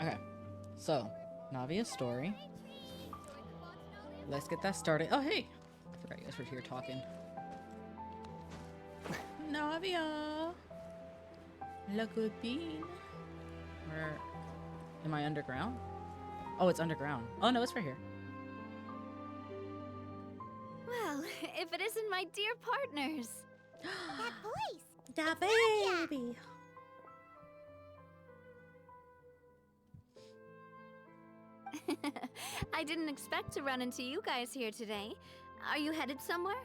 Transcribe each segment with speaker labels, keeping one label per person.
Speaker 1: Okay, so Navia Story. Let's get that started. Oh, hey! I forgot you guys were here talking. Navia! La good bean. Where am I underground? Oh, it's underground. Oh no, it's right here.
Speaker 2: Well, if it isn't my dear partners.
Speaker 3: That voice!
Speaker 1: That
Speaker 3: Navia!
Speaker 1: baby!
Speaker 2: I didn't expect to run into you guys here today. Are you headed somewhere?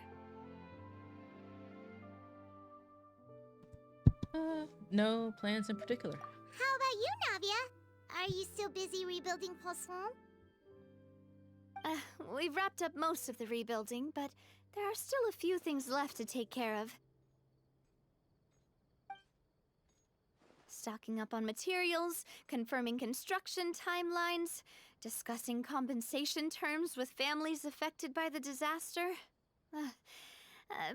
Speaker 1: No plans in particular.
Speaker 3: How about you, Navia? Are you still busy rebuilding Poisson?
Speaker 2: We've wrapped up most of the rebuilding, but there are still a few things left to take care of. Stocking up on materials, confirming construction timelines, discussing compensation terms with families affected by the disaster.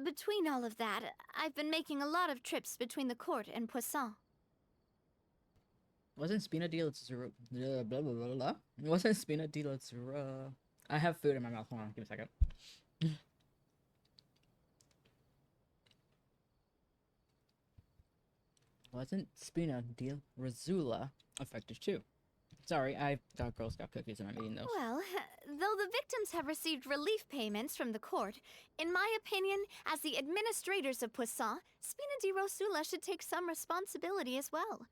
Speaker 2: Between all of that, I've been making a lot of trips between the court and Poisson.
Speaker 1: Wasn't Spina di Lazzaro... blah, blah, blah, blah, blah. Wasn't Spina di Lazzaro... I have food in my mouth. Hold on, give me a second. Wasn't Spina di Razzula affected too? Sorry, I got Girl Scout cookies and I'm eating those.
Speaker 2: Well, though the victims have received relief payments from the court, in my opinion, as the administrators of Poisson, Spina di Rosula should take some responsibility as well.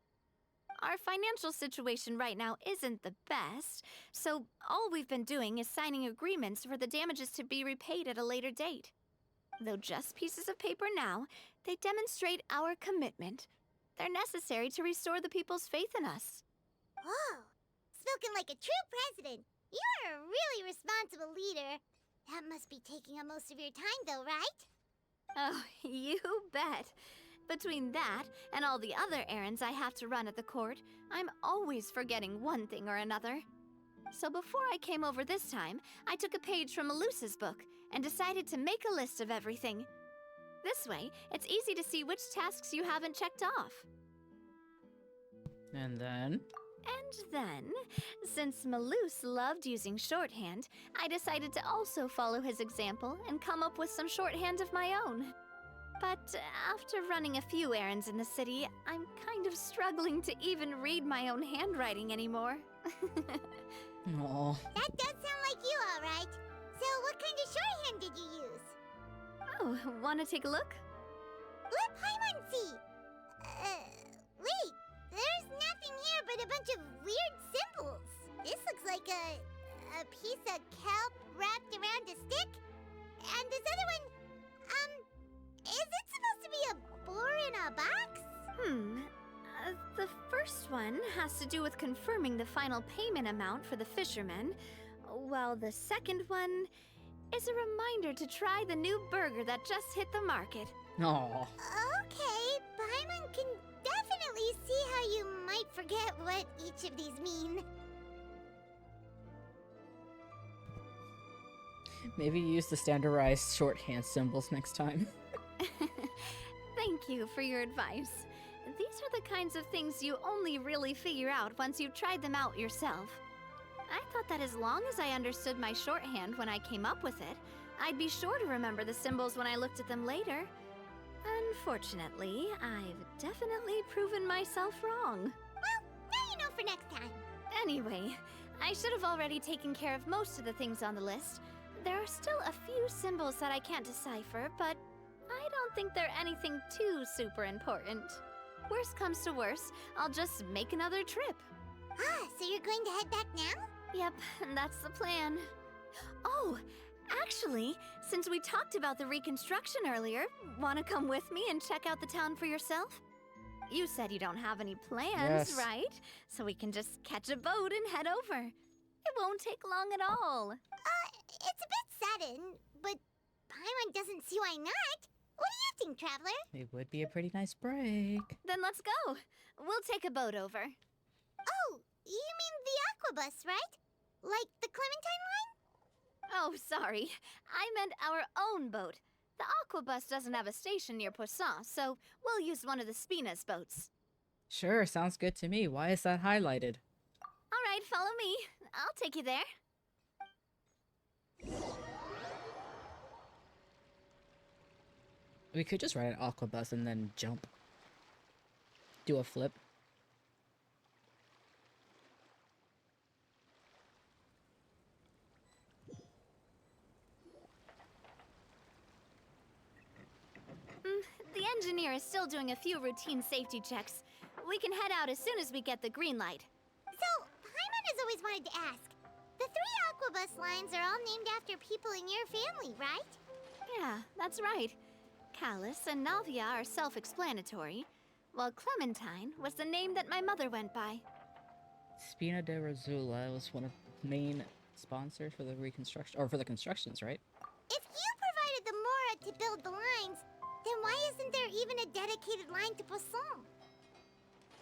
Speaker 2: Our financial situation right now isn't the best, so all we've been doing is signing agreements for the damages to be repaid at a later date. Though just pieces of paper now, they demonstrate our commitment. They're necessary to restore the people's faith in us.
Speaker 3: Oh, spoken like a true president. You're a really responsible leader. That must be taking up most of your time, though, right?
Speaker 2: Oh, you bet. Between that and all the other errands I have to run at the court, I'm always forgetting one thing or another. So before I came over this time, I took a page from Melusa's book and decided to make a list of everything. This way, it's easy to see which tasks you haven't checked off.
Speaker 1: And then...
Speaker 2: And then, since Melus loved using shorthand, I decided to also follow his example and come up with some shorthand of my own. But after running a few errands in the city, I'm kind of struggling to even read my own handwriting anymore.
Speaker 1: Aww.
Speaker 3: That does sound like you, all right. So what kind of shorthand did you use?
Speaker 2: Oh, wanna take a look?
Speaker 3: Let Paimon see. Wait. There's nothing here but a bunch of weird symbols. This looks like a piece of kelp wrapped around a stick. And this other one, is it supposed to be a boar in a box?
Speaker 2: The first one has to do with confirming the final payment amount for the fishermen, while the second one is a reminder to try the new burger that just hit the market.
Speaker 1: Aww.
Speaker 3: Okay, Paimon can definitely see how you might forget what each of these mean.
Speaker 1: Maybe use the standardized shorthand symbols next time.
Speaker 2: Thank you for your advice. These are the kinds of things you only really figure out once you've tried them out yourself. I thought that as long as I understood my shorthand when I came up with it, I'd be sure to remember the symbols when I looked at them later. Unfortunately, I've definitely proven myself wrong.
Speaker 3: Well, now you know for next time.
Speaker 2: Anyway, I should have already taken care of most of the things on the list. There are still a few symbols that I can't decipher, but I don't think they're anything too super important. Worst comes to worst, I'll just make another trip.
Speaker 3: Ah, so you're going to head back now?
Speaker 2: Yep, that's the plan. Oh, actually, since we talked about the reconstruction earlier, want to come with me and check out the town for yourself? You said you don't have any plans,
Speaker 1: Yes.
Speaker 2: right? So we can just catch a boat and head over. It won't take long at all.
Speaker 3: It's a bit sudden, but Paimon doesn't see why not. What do you think, Traveler?
Speaker 1: It would be a pretty nice break.
Speaker 2: Then let's go. We'll take a boat over.
Speaker 3: Oh, you mean the Aquabus, right? Like the Clementine line?
Speaker 2: Oh, sorry. I meant our own boat. The Aquabus doesn't have a station near Poisson, so we'll use one of the Spina's boats.
Speaker 1: Sure, sounds good to me. Why is that highlighted?
Speaker 2: follow me. I'll take you there.
Speaker 1: We could just ride an aqua bus and then jump. Do a flip.
Speaker 2: The engineer is still doing a few routine safety checks. We can head out as soon as we get the green light.
Speaker 3: So, Paimon has always wanted to ask. The 3 Aquabus lines are all named after people in your family, right?
Speaker 2: Yeah, that's right. Callus and Navia are self-explanatory, while Clementine was the name that my mother went by.
Speaker 1: Spina de Rosula was one of the main sponsors for the reconstruction, or for the constructions, right?
Speaker 3: If you provided the Mora to build the lines, then why isn't there even a dedicated line to Poisson?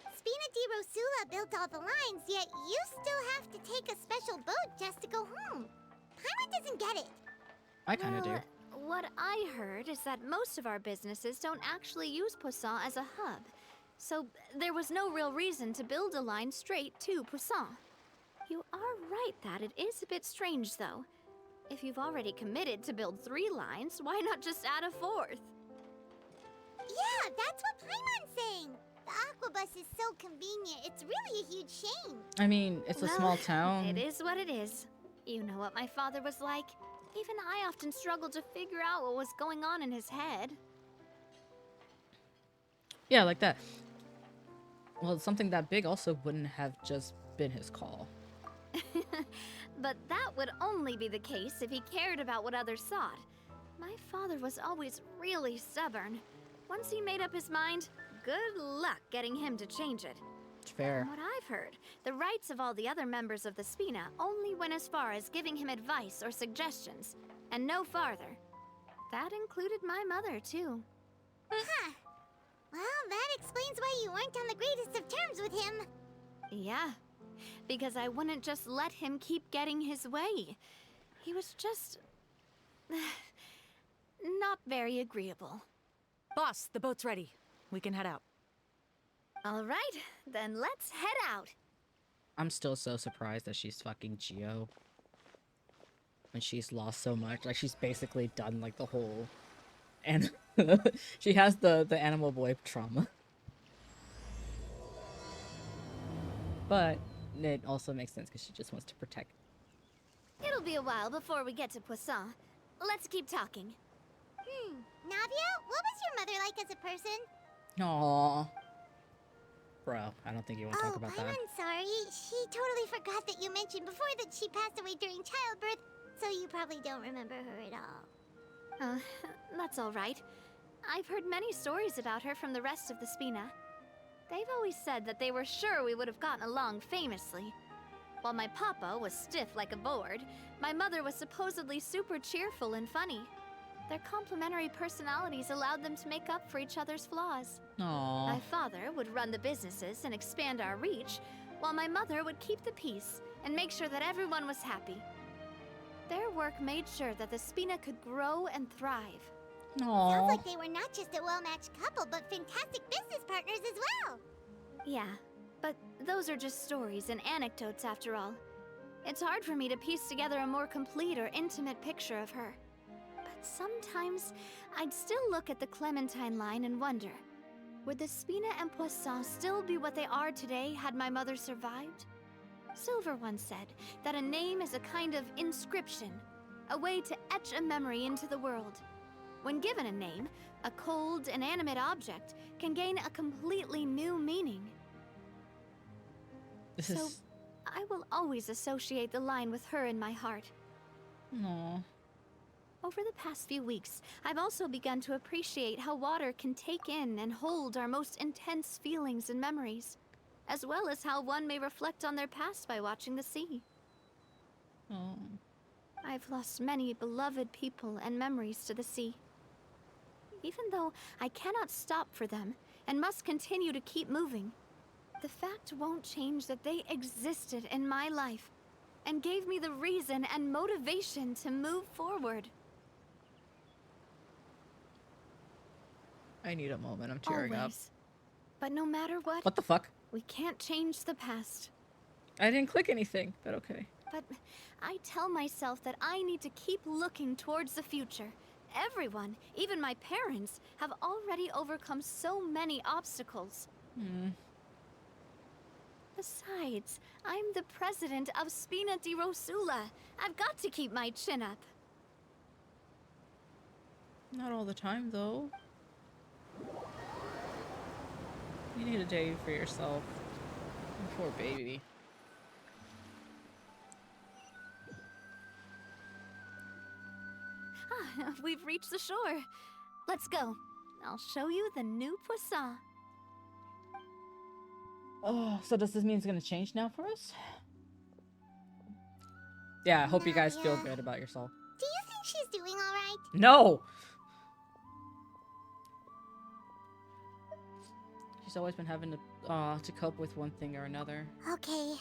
Speaker 3: Spina di Rosula built all the lines, yet you still have to take a special boat just to go home. Paimon doesn't get it.
Speaker 1: I kind of do.
Speaker 2: What I heard is that most of our businesses don't actually use Poisson as a hub, so there was no real reason to build a line straight to Poisson. You are right that it is a bit strange, though. If you've already committed to build 3 lines, why not just add a 4th?
Speaker 3: Yeah, that's what Paimon's saying. The Aquabus is so convenient, it's really a huge shame.
Speaker 1: I mean, it's a small
Speaker 2: Well,
Speaker 1: town.
Speaker 2: It is what it is. You know what my father was like. Even I often struggled to figure out what was going on in his head.
Speaker 1: Yeah, like that. Well, something that big also wouldn't have just been his call.
Speaker 2: But that would only be the case if he cared about what others thought. My father was always really stubborn. Once he made up his mind, good luck getting him to change it.
Speaker 1: Fair.
Speaker 2: From what I've heard, the rights of all the other members of the Spina only went as far as giving him advice or suggestions, and no farther. That included my mother, too.
Speaker 3: Huh. Well, that explains why you weren't on the greatest of terms with him.
Speaker 2: Yeah, because I wouldn't just let him keep getting his way. He was just... not very agreeable.
Speaker 4: Boss, the boat's ready. We can head out.
Speaker 2: All right, then let's head out.
Speaker 1: I'm still so surprised that she's fucking Geo. When she's lost so much. Like, she's basically done, like, the whole... And she has the animal boy trauma. But it also makes sense because she just wants to protect.
Speaker 2: It'll be a while before we get to Poisson. Let's keep talking.
Speaker 3: Navia, what was your mother like as a person?
Speaker 1: Aww. Bro, I don't think you want to talk about that.
Speaker 3: I'm sorry. She totally forgot that you mentioned before that she passed away during childbirth, so you probably don't remember her at all.
Speaker 2: That's all right. I've heard many stories about her from the rest of the Spina. They've always said that they were sure we would have gotten along famously. While my papa was stiff like a board, my mother was supposedly super cheerful and funny. Their complementary personalities allowed them to make up for each other's flaws.
Speaker 1: Aww.
Speaker 2: My father would run the businesses and expand our reach, while my mother would keep the peace and make sure that everyone was happy. Their work made sure that the Spina could grow and thrive.
Speaker 1: Aww.
Speaker 3: Sounds like they were not just a well-matched couple, but fantastic business partners as well.
Speaker 2: Yeah, but those are just stories and anecdotes after all. It's hard for me to piece together a more complete or intimate picture of her. But sometimes, I'd still look at the Clementine line and wonder, would the Spina and Poisson still be what they are today had my mother survived? Silver once said that a name is a kind of inscription, a way to etch a memory into the world. When given a name, a cold, inanimate object can gain a completely new meaning.
Speaker 1: This
Speaker 2: So,
Speaker 1: is...
Speaker 2: I will always associate the line with her in my heart.
Speaker 1: Aww.
Speaker 2: Over the past few weeks, I've also begun to appreciate how water can take in and hold our most intense feelings and memories, as well as how one may reflect on their past by watching the sea.
Speaker 1: Aww.
Speaker 2: I've lost many beloved people and memories to the sea. Even though I cannot stop for them and must continue to keep moving, the fact won't change that they existed in my life and gave me the reason and motivation to move forward.
Speaker 1: I need a moment. I'm tearing up.
Speaker 2: Always. But no matter what,
Speaker 1: What the fuck?
Speaker 2: we can't change the past.
Speaker 1: I didn't click anything, but okay.
Speaker 2: But I tell myself that I need to keep looking towards the future. Everyone, even my parents, have already overcome so many obstacles. Besides, I'm the president of Spina di Rosula. I've got to keep my chin up.
Speaker 1: Not all the time, though. You need a day for yourself. Poor baby.
Speaker 2: Ah, we've reached the shore. Let's go. I'll show you the new poisson.
Speaker 1: Oh, so does this mean it's gonna change now for us? Yeah, I hope you guys feel
Speaker 3: Navia.
Speaker 1: good about yourself.
Speaker 3: Do you think she's doing alright?
Speaker 1: No! She's always been having to cope with one thing or another.
Speaker 3: Okay.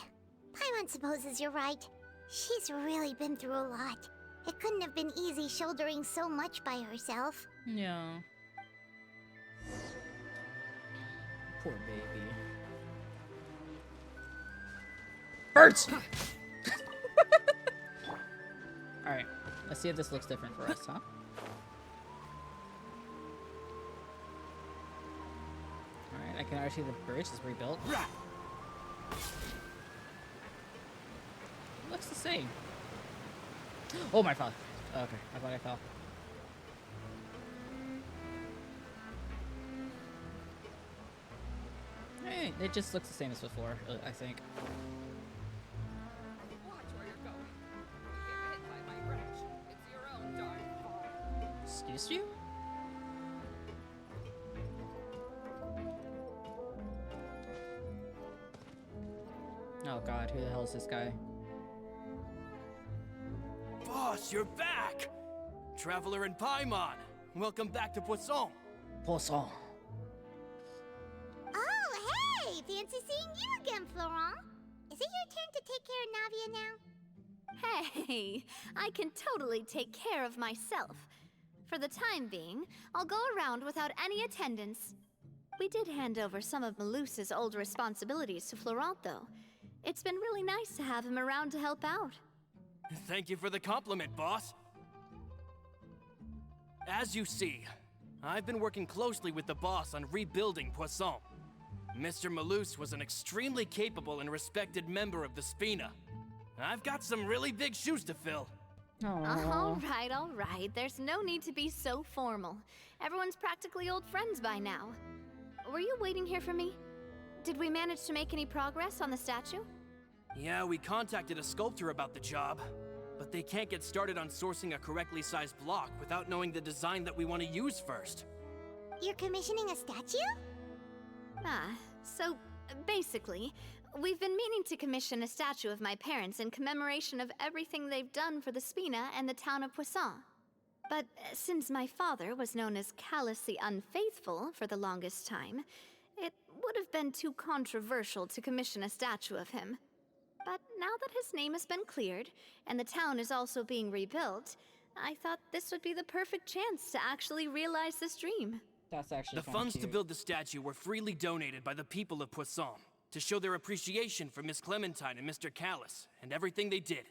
Speaker 3: Paimon supposes you're right. She's really been through a lot. It couldn't have been easy shouldering so much by herself.
Speaker 1: Yeah. Poor baby. Birds! Alright, let's see if this looks different for us, huh? Alright, I can already see the bridge is rebuilt. Looks the same. Oh my god. Okay, I thought I fell. Hey, it just looks the same as before, I think.
Speaker 5: Watch where you're going. Get hit by my wrench. It's your own darn fault.
Speaker 1: Excuse you? Oh god, who the hell is this guy?
Speaker 6: Boss, you're back! Traveler and Paimon, welcome back to Poisson.
Speaker 1: Poisson.
Speaker 3: Oh, hey! Fancy seeing you again, Florent. Is it your turn to take care of Navia now?
Speaker 2: Hey, I can totally take care of myself. For the time being, I'll go around without any attendance. We did hand over some of Malus's old responsibilities to Florent, though. It's been really nice to have him around to help out.
Speaker 6: Thank you for the compliment, boss. As you see, I've been working closely with the boss on rebuilding Poisson. Mr. Malus was an extremely capable and respected member of the Spina. I've got some really big shoes to fill.
Speaker 2: All right. There's no need to be so formal. Everyone's practically old friends by now. Were you waiting here for me? Did we manage to make any progress on the statue?
Speaker 6: Yeah, we contacted a sculptor about the job, but they can't get started on sourcing a correctly sized block without knowing the design that we want to use first.
Speaker 3: You're commissioning a statue?
Speaker 2: So basically, we've been meaning to commission a statue of my parents in commemoration of everything they've done for the Spina and the town of Poisson. But since my father was known as Callus the Unfaithful for the longest time, it would have been too controversial to commission a statue of him. But now that his name has been cleared, and the town is also being rebuilt, I thought this would be the perfect chance to actually realize this dream.
Speaker 1: That's actually
Speaker 6: The funds to build the statue were freely donated by the people of Poisson to show their appreciation for Miss Clementine and Mr. Callus and everything they did.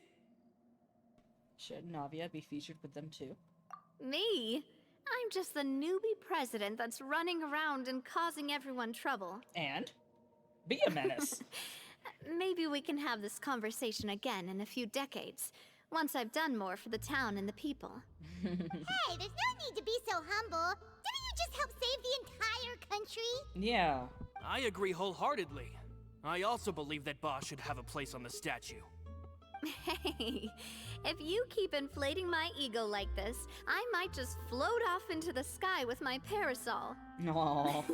Speaker 1: Should Navia be featured with them too?
Speaker 2: Me? I'm just the newbie president that's running around and causing everyone trouble.
Speaker 1: And? Be a menace.
Speaker 2: Maybe we can have this conversation again in a few decades, once I've done more for the town and the people.
Speaker 3: Hey, there's no need to be so humble. Didn't you just help save the entire country?
Speaker 1: Yeah.
Speaker 6: I agree wholeheartedly. I also believe that Boss should have a place on the statue.
Speaker 2: Hey, if you keep inflating my ego like this, I might just float off into the sky with my parasol.
Speaker 1: No.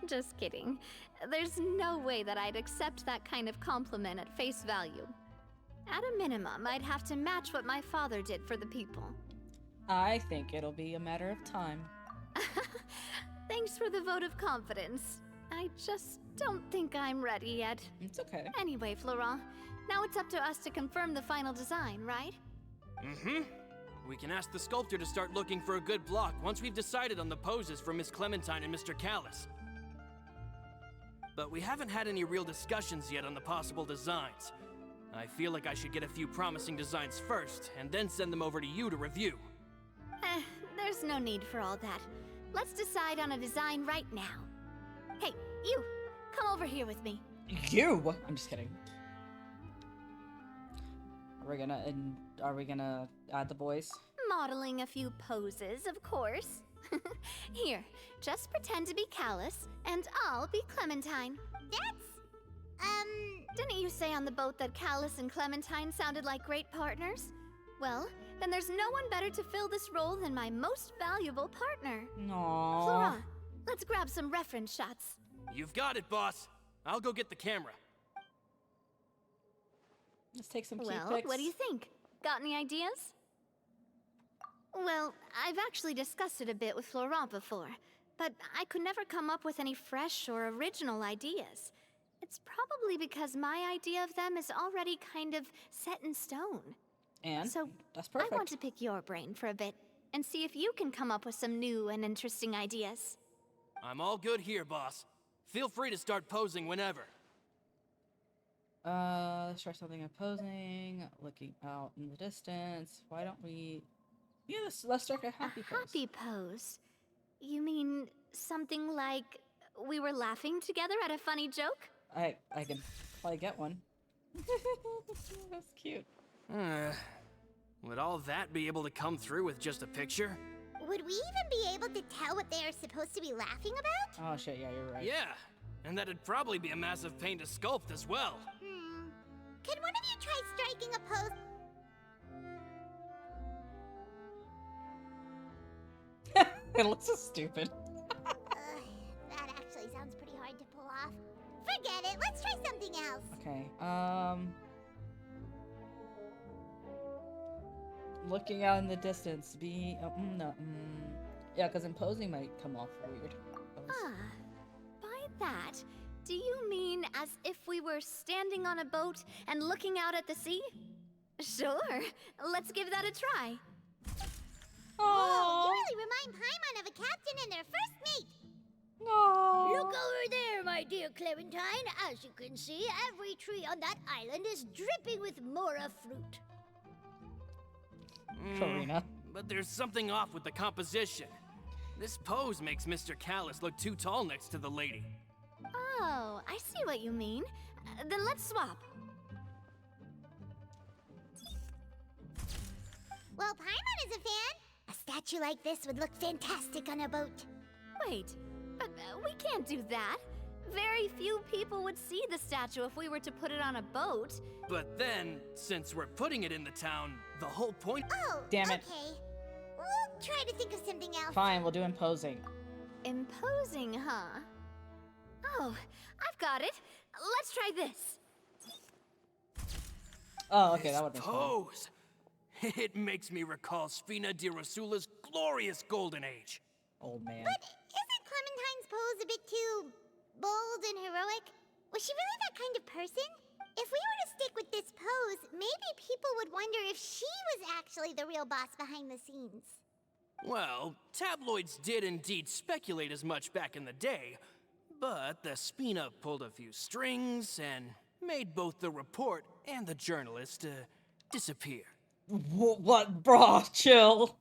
Speaker 2: Just kidding. There's no way that I'd accept that kind of compliment at face value. At a minimum, I'd have to match what my father did for the people.
Speaker 1: I think it'll be a matter of time.
Speaker 2: Thanks for the vote of confidence. I just don't think I'm ready yet.
Speaker 1: It's okay.
Speaker 2: Anyway, Florent, now it's up to us to confirm the final design, right?
Speaker 6: Mm-hmm. We can ask the sculptor to start looking for a good block once we've decided on the poses for Miss Clementine and Mr. Callus. but we haven't had any real discussions yet on the possible designs. I feel like I should get a few promising designs first, and then send them over to you to review.
Speaker 2: There's no need for all that. Let's decide on a design right now. Hey, you! Come over here with me.
Speaker 1: You? I'm just kidding. Are we gonna add the boys?
Speaker 2: Modeling a few poses, of course. Here, just pretend to be Callus, and I'll be Clementine. Didn't you say on the boat that Callus and Clementine sounded like great partners? Well, then there's no one better to fill this role than my most valuable partner.
Speaker 1: Aww.
Speaker 2: Flora, let's grab some reference shots.
Speaker 6: You've got it, boss. I'll go get the camera.
Speaker 1: Let's take some cute
Speaker 2: Well,
Speaker 1: pics.
Speaker 2: what do you think? Got any ideas? Well, I've actually discussed it a bit with Florent before, but I could never come up with any fresh or original ideas. It's probably because my idea of them is already kind of set in stone.
Speaker 1: And
Speaker 2: So,
Speaker 1: that's perfect.
Speaker 2: I want to pick your brain for a bit and see if you can come up with some new and interesting ideas.
Speaker 6: I'm all good here, boss. Feel free to start posing whenever.
Speaker 1: Let's try something opposing. Looking out in the distance. Why don't we? Yeah, let's strike a happy pose.
Speaker 2: Happy pose? You mean something like we were laughing together at a funny joke?
Speaker 1: I can probably get one. That's cute.
Speaker 6: Would all that be able to come through with just a picture?
Speaker 3: Would we even be able to tell what they are supposed to be laughing about?
Speaker 1: Oh shit, yeah, you're right.
Speaker 6: Yeah, and that'd probably be a massive pain to sculpt as well.
Speaker 3: Can one of you try striking a pose?
Speaker 1: It looks so stupid.
Speaker 3: That actually sounds pretty hard to pull off. Forget it, let's try something else.
Speaker 1: Okay, looking out in the distance, yeah, because imposing might come off weird.
Speaker 2: By that, do you mean as if we were standing on a boat and looking out at the sea? Sure, let's give that a try.
Speaker 3: Whoa, you really remind Paimon of a captain and their first mate.
Speaker 1: No.
Speaker 7: Look over there, my dear Clementine. As you can see, every tree on that island is dripping with mora fruit.
Speaker 1: Karina.
Speaker 6: But there's something off with the composition. This pose makes Mr. Callus look too tall next to the lady.
Speaker 2: Oh, I see what you mean. Then let's swap.
Speaker 3: Well, Paimon is a fan. A statue like this would look fantastic on a boat.
Speaker 2: Wait, but we can't do that. Very few people would see the statue if we were to put it on a boat.
Speaker 6: But then, since we're putting it in the town, the whole point—
Speaker 3: Oh,
Speaker 1: Damn it.
Speaker 3: okay. We'll try to think of something else.
Speaker 1: Fine, we'll do imposing.
Speaker 2: Imposing, huh? Oh, I've got it. Let's try this.
Speaker 1: Oh, okay, that would be fun.
Speaker 6: pose. It makes me recall Spina di Rosula's glorious golden age.
Speaker 1: Old man.
Speaker 3: But isn't Clementine's pose a bit too bold and heroic? Was she really that kind of person? If we were to stick with this pose, maybe people would wonder if she was actually the real boss behind the scenes.
Speaker 6: Well, tabloids did indeed speculate as much back in the day, but the Spina pulled a few strings and made both the report and the journalist disappear.
Speaker 1: What, bro? Chill.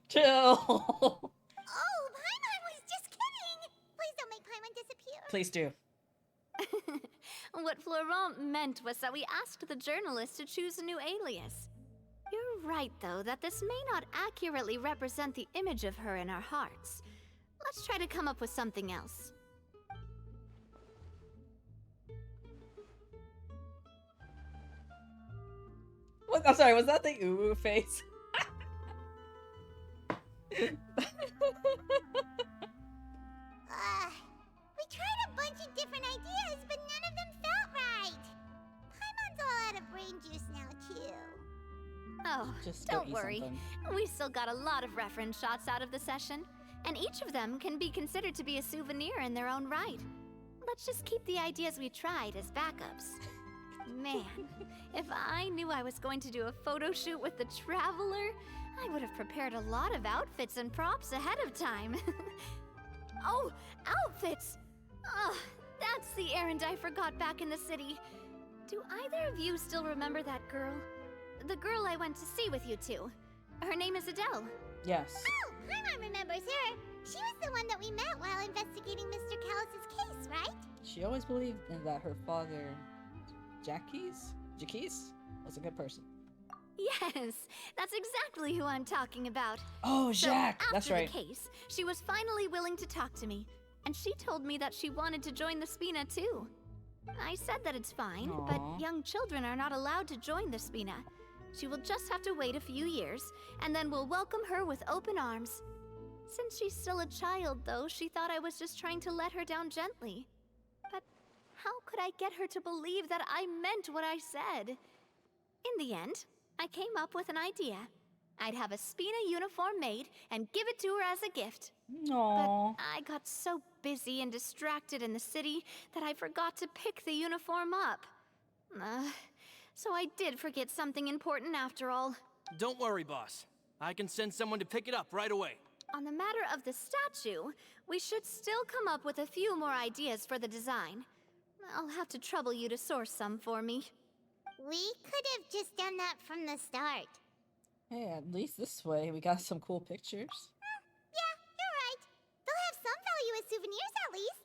Speaker 1: Chill.
Speaker 3: Oh, Paimon was just kidding! Please don't make Paimon disappear.
Speaker 1: Please do.
Speaker 2: What Florent meant was that we asked the journalist to choose a new alias. You're right, though, that this may not accurately represent the image of her in our hearts. Let's try to come up with something else.
Speaker 1: What? I'm sorry, was that the uwu face?
Speaker 3: We tried a bunch of different ideas, but none of them felt right. Paimon's all out of brain juice now, too.
Speaker 2: Oh,
Speaker 1: Just go
Speaker 2: don't
Speaker 1: eat
Speaker 2: worry.
Speaker 1: something.
Speaker 2: We still got a lot of reference shots out of the session, and each of them can be considered to be a souvenir in their own right. Let's just keep the ideas we tried as backups. Man, if I knew I was going to do a photo shoot with the Traveler, I would have prepared a lot of outfits and props ahead of time. Oh, outfits! That's the errand I forgot back in the city. Do either of you still remember that girl? The girl I went to see with you two. Her name is Adele.
Speaker 1: Yes.
Speaker 3: Oh, Paimon remembers her. She was the one that we met while investigating Mr. Callus's case, right?
Speaker 1: She always believed in that her father, Jackie's, was a good person.
Speaker 2: Yes, that's exactly who I'm talking about.
Speaker 1: Oh,
Speaker 2: So,
Speaker 1: Jack!
Speaker 2: after
Speaker 1: That's right.
Speaker 2: the case, she was finally willing to talk to me, and she told me that she wanted to join the Spina too. I said that it's fine,
Speaker 1: Aw.
Speaker 2: but young children are not allowed to join the Spina. She will just have to wait a few years, and then we'll welcome her with open arms. Since she's still a child, though, she thought I was just trying to let her down gently. But how could I get her to believe that I meant what I said? In the end, I came up with an idea. I'd have a Spina uniform made and give it to her as a gift.
Speaker 1: Aww.
Speaker 2: But I got so busy and distracted in the city that I forgot to pick the uniform up. So I did forget something important after all.
Speaker 6: Don't worry, boss. I can send someone to pick it up right away.
Speaker 2: On the matter of the statue, we should still come up with a few more ideas for the design. I'll have to trouble you to source some for me.
Speaker 3: We could have just done that from the start.
Speaker 1: Hey, at least this way we got some cool pictures.
Speaker 3: Yeah, you're right. They'll have some value as souvenirs at least.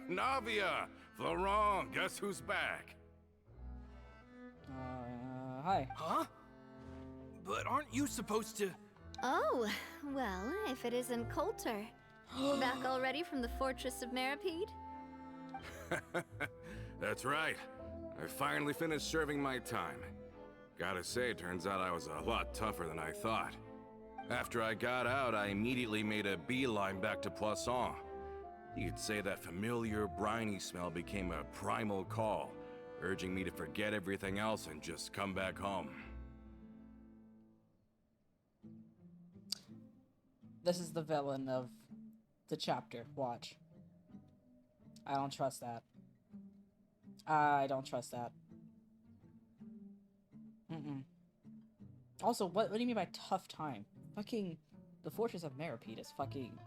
Speaker 8: Navia! Florent, guess who's back?
Speaker 1: Hi.
Speaker 6: Huh? But aren't you supposed to...
Speaker 2: Oh, well, if it isn't Coulter. Back already from the Fortress of Meripede?
Speaker 8: That's right. I finally finished serving my time. Gotta say, turns out I was a lot tougher than I thought. After I got out, I immediately made a beeline back to Poisson. You could say that familiar, briny smell became a primal call, urging me to forget everything else and just come back home.
Speaker 1: This is the villain of the chapter. Watch. I don't trust that. I don't trust that. Also, what do you mean by tough time? Fucking, the Fortress of Meripede is fucking...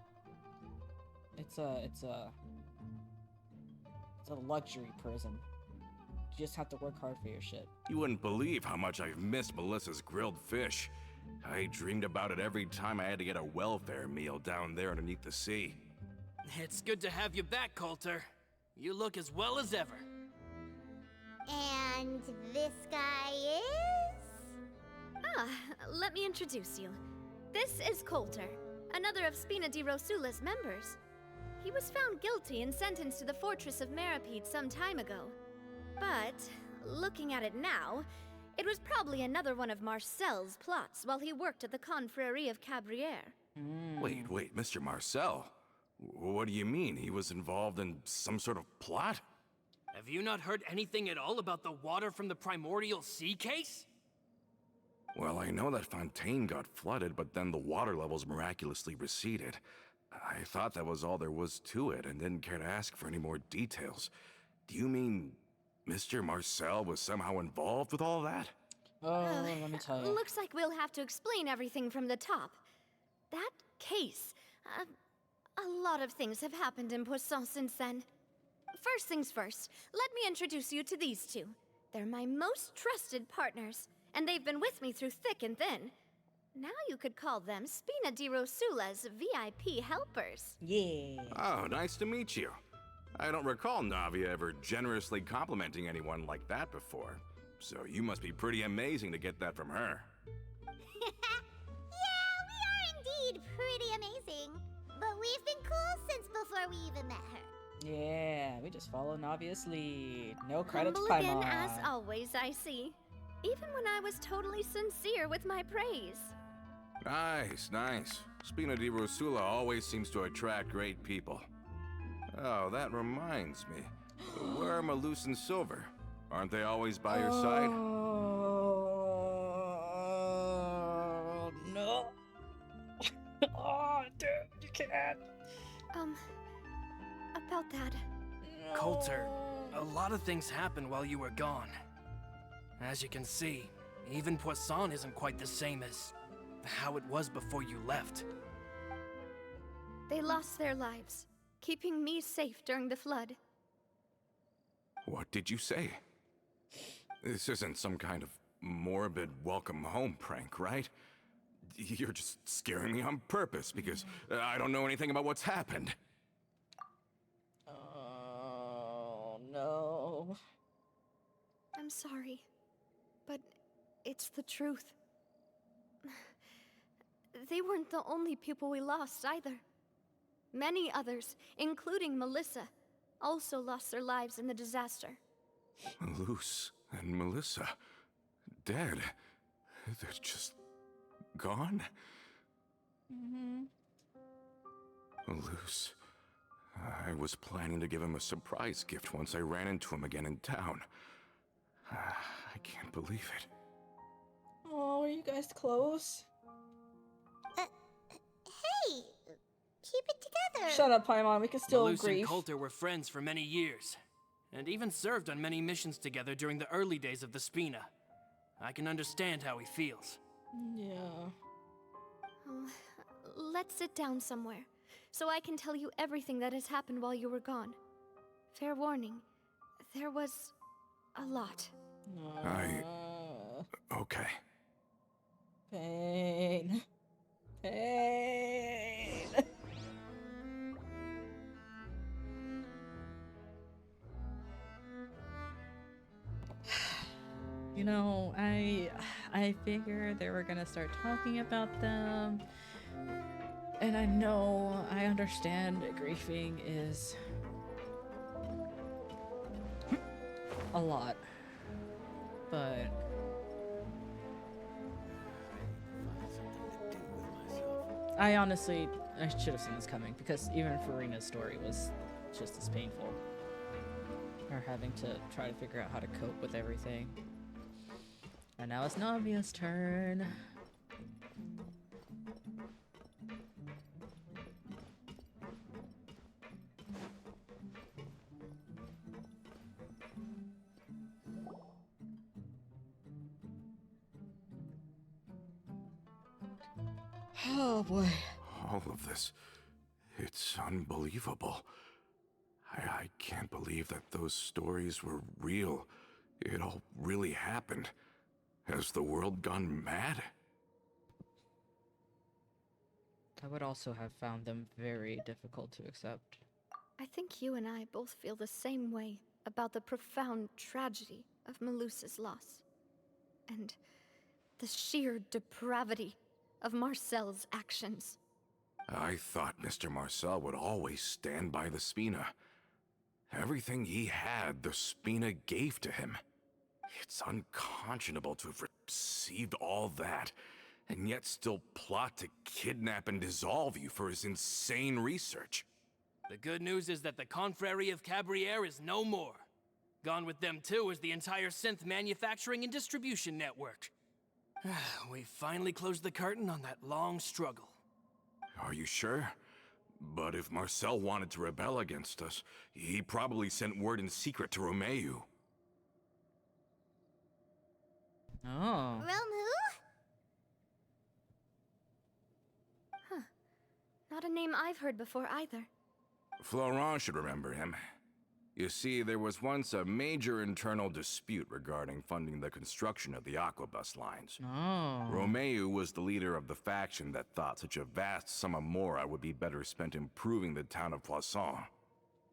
Speaker 1: It's a luxury prison. You just have to work hard for your shit.
Speaker 8: You wouldn't believe how much I've missed Melissa's grilled fish. I dreamed about it every time I had to get a welfare meal down there underneath the sea.
Speaker 6: It's good to have you back, Coulter. You look as well as ever.
Speaker 3: And this guy is?
Speaker 2: Ah, let me introduce you. This is Coulter, another of Spina di Rosula's members. He was found guilty and sentenced to the Fortress of Meripede some time ago. But, looking at it now, it was probably another one of Marcel's plots while he worked at the Confrérie of Cabrières.
Speaker 8: Wait, Mr. Marcel? What do you mean? He was involved in some sort of plot?
Speaker 6: Have you not heard anything at all about the water from the primordial sea case?
Speaker 8: Well, I know that Fontaine got flooded, but then the water levels miraculously receded. I thought that was all there was to it and didn't care to ask for any more details. Do you mean Mr. Marcel was somehow involved with all that?
Speaker 1: Oh, let me tell you.
Speaker 2: Looks like we'll have to explain everything from the top. That case, a lot of things have happened in Poisson since then. First things first, let me introduce you to these two. They're my most trusted partners, and they've been with me through thick and thin. Now you could call them Spina di Rosula's VIP helpers.
Speaker 1: Yeah.
Speaker 8: Oh, nice to meet you. I don't recall Navia ever generously complimenting anyone like that before. So you must be pretty amazing to get that from her.
Speaker 3: Yeah, we are indeed pretty amazing. But we've been cool since before we even met her.
Speaker 1: Yeah, we just follow Navia's lead. No credit to
Speaker 2: Humble again,
Speaker 1: Paimon.
Speaker 2: as always, I see. Even when I was totally sincere with my praise.
Speaker 8: Nice. Spina di Rosula always seems to attract great people. Oh, that reminds me. Where are Malus and Silver? Aren't they always by your side?
Speaker 1: Oh, no. Oh, dude, you can't.
Speaker 2: About that.
Speaker 6: Coulter, a lot of things happened while you were gone. As you can see, Even Poisson isn't quite the same as how it was before you left.
Speaker 2: They lost their lives, keeping me safe during the flood.
Speaker 8: What did you say? This isn't some kind of morbid welcome home prank, right? You're just scaring me on purpose because I don't know anything about what's happened.
Speaker 1: Oh, no.
Speaker 2: I'm sorry, but it's the truth. They weren't the only people we lost either. Many others, including Melissa, also lost their lives in the disaster.
Speaker 8: Luce and Melissa, dead. They're just gone? Luce, I was planning to give him a surprise gift once I ran into him again in town. I can't believe it.
Speaker 1: Oh, are you guys close?
Speaker 3: Hey, keep it together.
Speaker 1: Shut up, Paimon. We can still
Speaker 6: Malus and
Speaker 1: grieve.
Speaker 6: Coulter were friends for many years, and even served on many missions together during the early days of the Spina. I can understand how he feels.
Speaker 1: Yeah.
Speaker 2: Let's sit down somewhere, so I can tell you everything that has happened while you were gone. Fair warning, there was a lot.
Speaker 8: Okay.
Speaker 1: Pain. Pain. You know, I figured they were gonna start talking about them. And I understand grieving is a lot. But I should have seen this coming because even Farina's story was just as painful. Her having to try to figure out how to cope with everything. And now it's Navia's turn. Oh boy.
Speaker 8: All of this, it's unbelievable. I can't believe that those stories were real. It all really happened. Has the world gone mad?
Speaker 1: I would also have found them very difficult to accept.
Speaker 2: I think you and I both feel the same way about the profound tragedy of Melusa's loss. And the sheer depravity of Marcel's actions.
Speaker 8: I thought Mr. Marcel would always stand by the Spina. Everything he had, the Spina gave to him. It's unconscionable to have received all that, and yet still plot to kidnap and dissolve you for his insane research.
Speaker 6: The good news is that the Confrérie of Cabriere is no more. Gone with them too is the entire synth manufacturing and distribution network. We finally closed the curtain on that long struggle.
Speaker 8: Are you sure? But if Marcel wanted to rebel against us, he probably sent word in secret to Romeu.
Speaker 1: Oh.
Speaker 3: Romu?
Speaker 2: Not a name I've heard before either.
Speaker 8: Florent should remember him. You see, there was once a major internal dispute regarding funding the construction of the Aquabus lines.
Speaker 1: Oh.
Speaker 8: Romeu was the leader of the faction that thought such a vast sum of mora would be better spent improving the town of Poisson.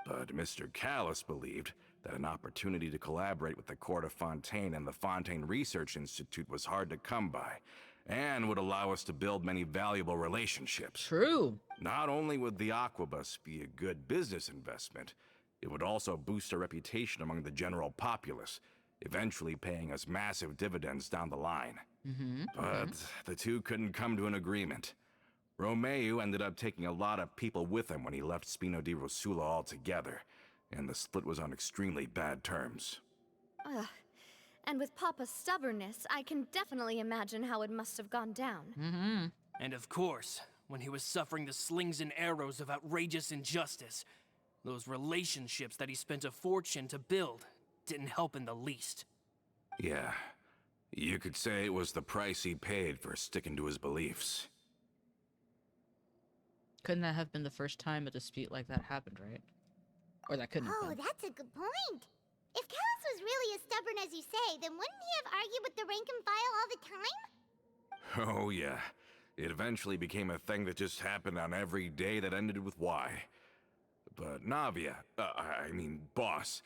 Speaker 8: But Mr. Callis believed that an opportunity to collaborate with the Court of Fontaine and the Fontaine Research Institute was hard to come by, and would allow us to build many valuable relationships.
Speaker 1: True.
Speaker 8: Not only would the Aquabus be a good business investment, it would also boost our reputation among the general populace, eventually paying us massive dividends down the line. But the two couldn't come to an agreement. Romeu ended up taking a lot of people with him when he left Spino di Rosula altogether, and the split was on extremely bad terms.
Speaker 2: Ugh. And with Papa's stubbornness, I can definitely imagine how it must have gone down.
Speaker 6: And of course, when he was suffering the slings and arrows of outrageous injustice, those relationships that he spent a fortune to build didn't help in the least.
Speaker 8: Yeah, You could say it was the price he paid for sticking to his beliefs.
Speaker 1: Couldn't that have been the first time a dispute like that happened, right? Or that couldn't
Speaker 3: Oh,
Speaker 1: have been.
Speaker 3: that's a good point. If Callus was really as stubborn as you say, then wouldn't he have argued with the rank and file all the time?
Speaker 8: Oh, yeah. It eventually became a thing that just happened on every day that ended with Y. But Navia, I mean, boss,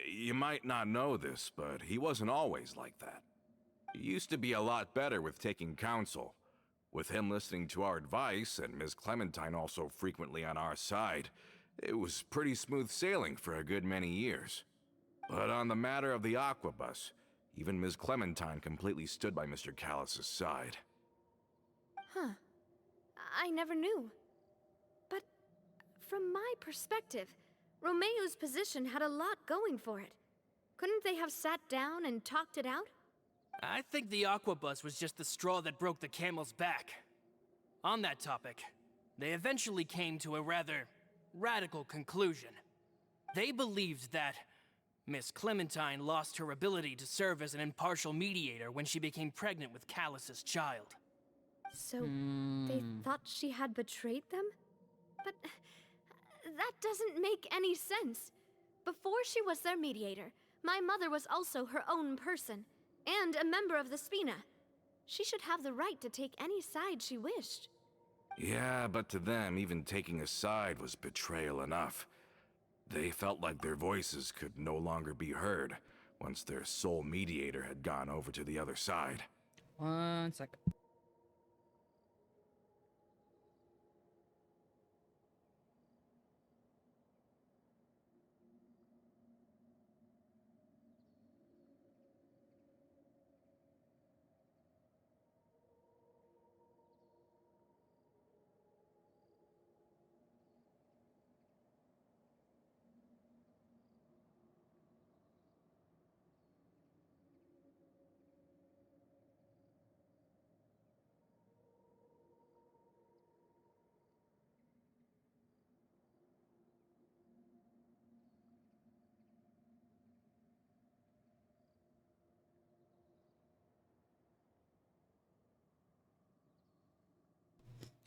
Speaker 8: you might not know this, but he wasn't always like that. He used to be a lot better with taking counsel. With him listening to our advice, and Ms. Clementine also frequently on our side, it was pretty smooth sailing for a good many years. But on the matter of the Aquabus, even Ms. Clementine completely stood by Mr. Callus's side.
Speaker 2: Huh. I never knew. But from my perspective, Romeo's position had a lot going for it. Couldn't they have sat down and talked it out?
Speaker 6: I think the Aquabus was just the straw that broke the camel's back. On that topic, they eventually came to a rather radical conclusion. They believed that Miss Clementine lost her ability to serve as an impartial mediator when she became pregnant with Callus's child.
Speaker 2: So they thought she had betrayed them? But that doesn't make any sense. Before she was their mediator, my mother was also her own person, and a member of the Spina. She should have the right to take any side she wished.
Speaker 8: Yeah, but to them, even taking a side was betrayal enough. They felt like their voices could no longer be heard once their sole mediator had gone over to the other side.
Speaker 1: 1 second.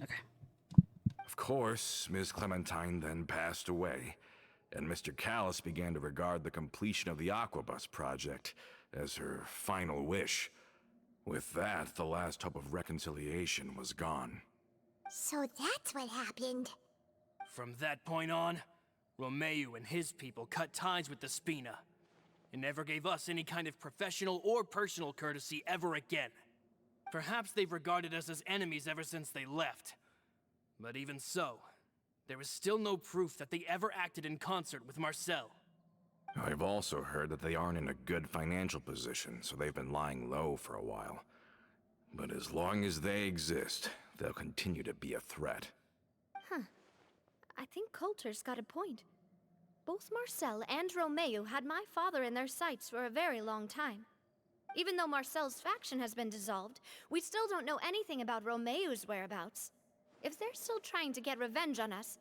Speaker 1: Okay.
Speaker 8: Of course, Ms. Clementine then passed away, and Mr. Callus began to regard the completion of the Aquabus project as her final wish. With that, the last hope of reconciliation was gone.
Speaker 3: So that's what happened.
Speaker 6: From that point on, Romeo and his people cut ties with the Spina, and never gave us any kind of professional or personal courtesy ever again. Perhaps they've regarded us as enemies ever since they left. But even so, there is still no proof that they ever acted in concert with Marcel.
Speaker 8: I've also heard that they aren't in a good financial position, so they've been lying low for a while. But as long as they exist, they'll continue to be a threat.
Speaker 2: I think Coulter's got a point. Both Marcel and Romeo had my father in their sights for a very long time. Even though Marcel's faction has been dissolved, we still don't know anything about Romeo's whereabouts. If they're still trying to get revenge on us,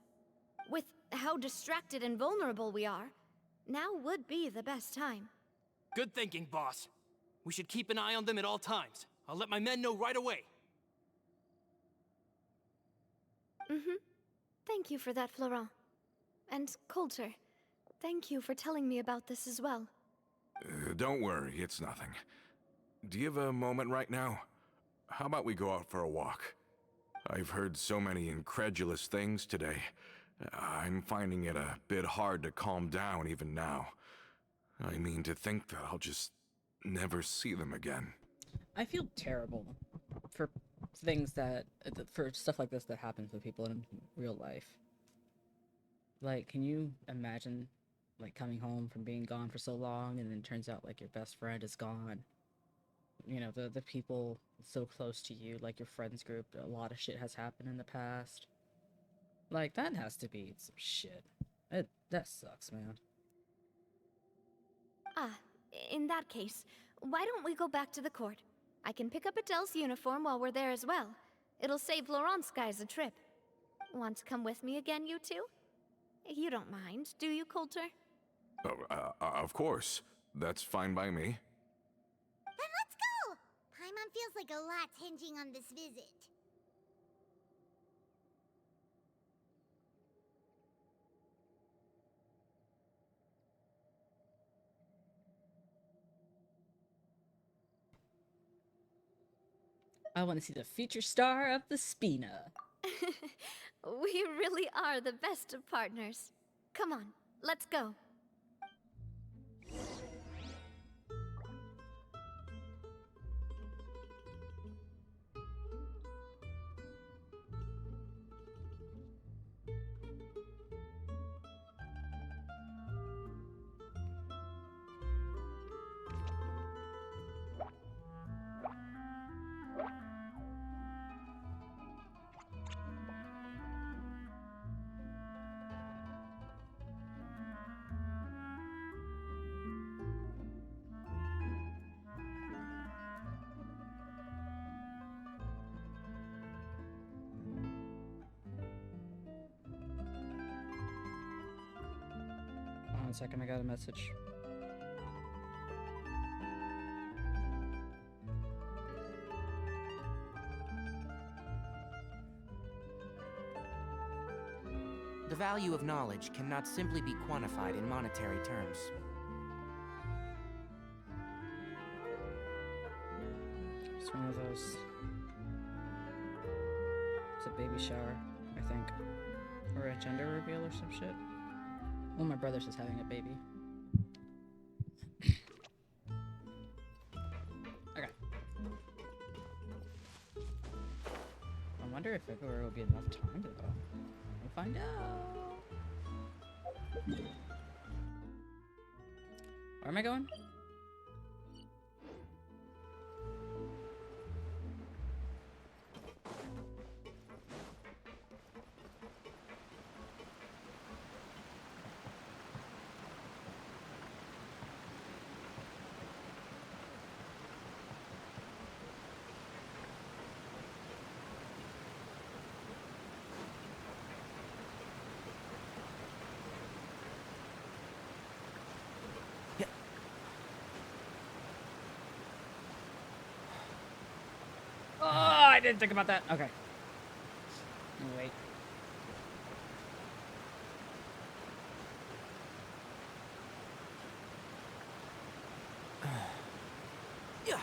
Speaker 2: with how distracted and vulnerable we are, now would be the best time.
Speaker 6: Good thinking, boss. We should keep an eye on them at all times. I'll let my men know right away.
Speaker 2: Thank you for that, Florent. And Coulter, thank you for telling me about this as well.
Speaker 8: Don't worry, it's nothing. Do you have a moment right now? How about we go out for a walk? I've heard so many incredulous things today. I'm finding it a bit hard to calm down even now. I mean, to think that I'll just never see them again.
Speaker 1: I feel terrible for things that, for stuff like this that happens with people in real life. Like, can you imagine, like, coming home from being gone for so long and then turns out, like, your best friend is gone? You know, the people so close to you, like your friends group, a lot of shit has happened in the past. Like, that has to be some shit. That sucks, man.
Speaker 2: In that case, why don't we go back to the court? I can pick up Adele's uniform while we're there as well. It'll save Laurent's guys a trip. Want to come with me again, you two? You don't mind, do you, Coulter?
Speaker 8: Of course. That's fine by me.
Speaker 3: Then let's go! Paimon feels like a lot's hinging on this visit.
Speaker 1: I want to see the future star of the Spina.
Speaker 2: We really are the best of partners. Come on, let's go.
Speaker 1: Hold on a second, I got a message.
Speaker 9: The value of knowledge cannot simply be quantified in monetary terms.
Speaker 1: It's one of those. It's a baby shower, I think. Or a gender reveal or some shit. Well, my brother's just having a baby. Okay. I wonder if February will be enough time to go. We'll find out. Where am I going? Oh, I didn't think about that. Okay. Wait.
Speaker 9: Yeah.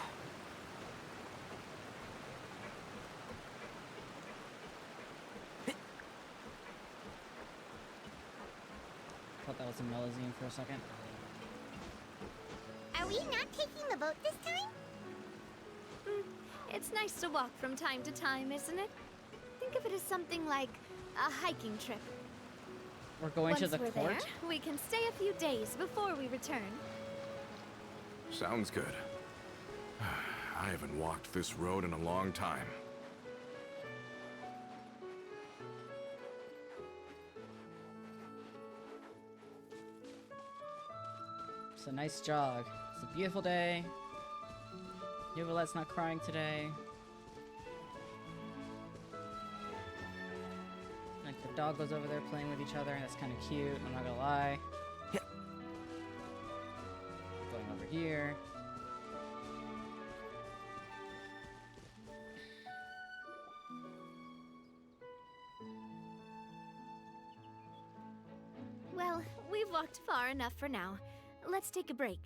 Speaker 1: Thought that was a Melazine for a second.
Speaker 3: Are we not taking the boat this time?
Speaker 2: It's nice to walk from time to time, isn't it? Think of it as something like a hiking trip.
Speaker 1: We're going to the
Speaker 2: Once
Speaker 1: court?
Speaker 2: we're there, we can stay a few days before we return.
Speaker 8: Sounds good. I haven't walked this road in a long time.
Speaker 1: It's a nice jog. It's a beautiful day. Yuvalette's not crying today. Like, the dog goes over there playing with each other, and it's kind of cute, I'm not gonna lie.
Speaker 9: Yeah.
Speaker 1: Going over here.
Speaker 2: Well, we've walked far enough for now. Let's take a break.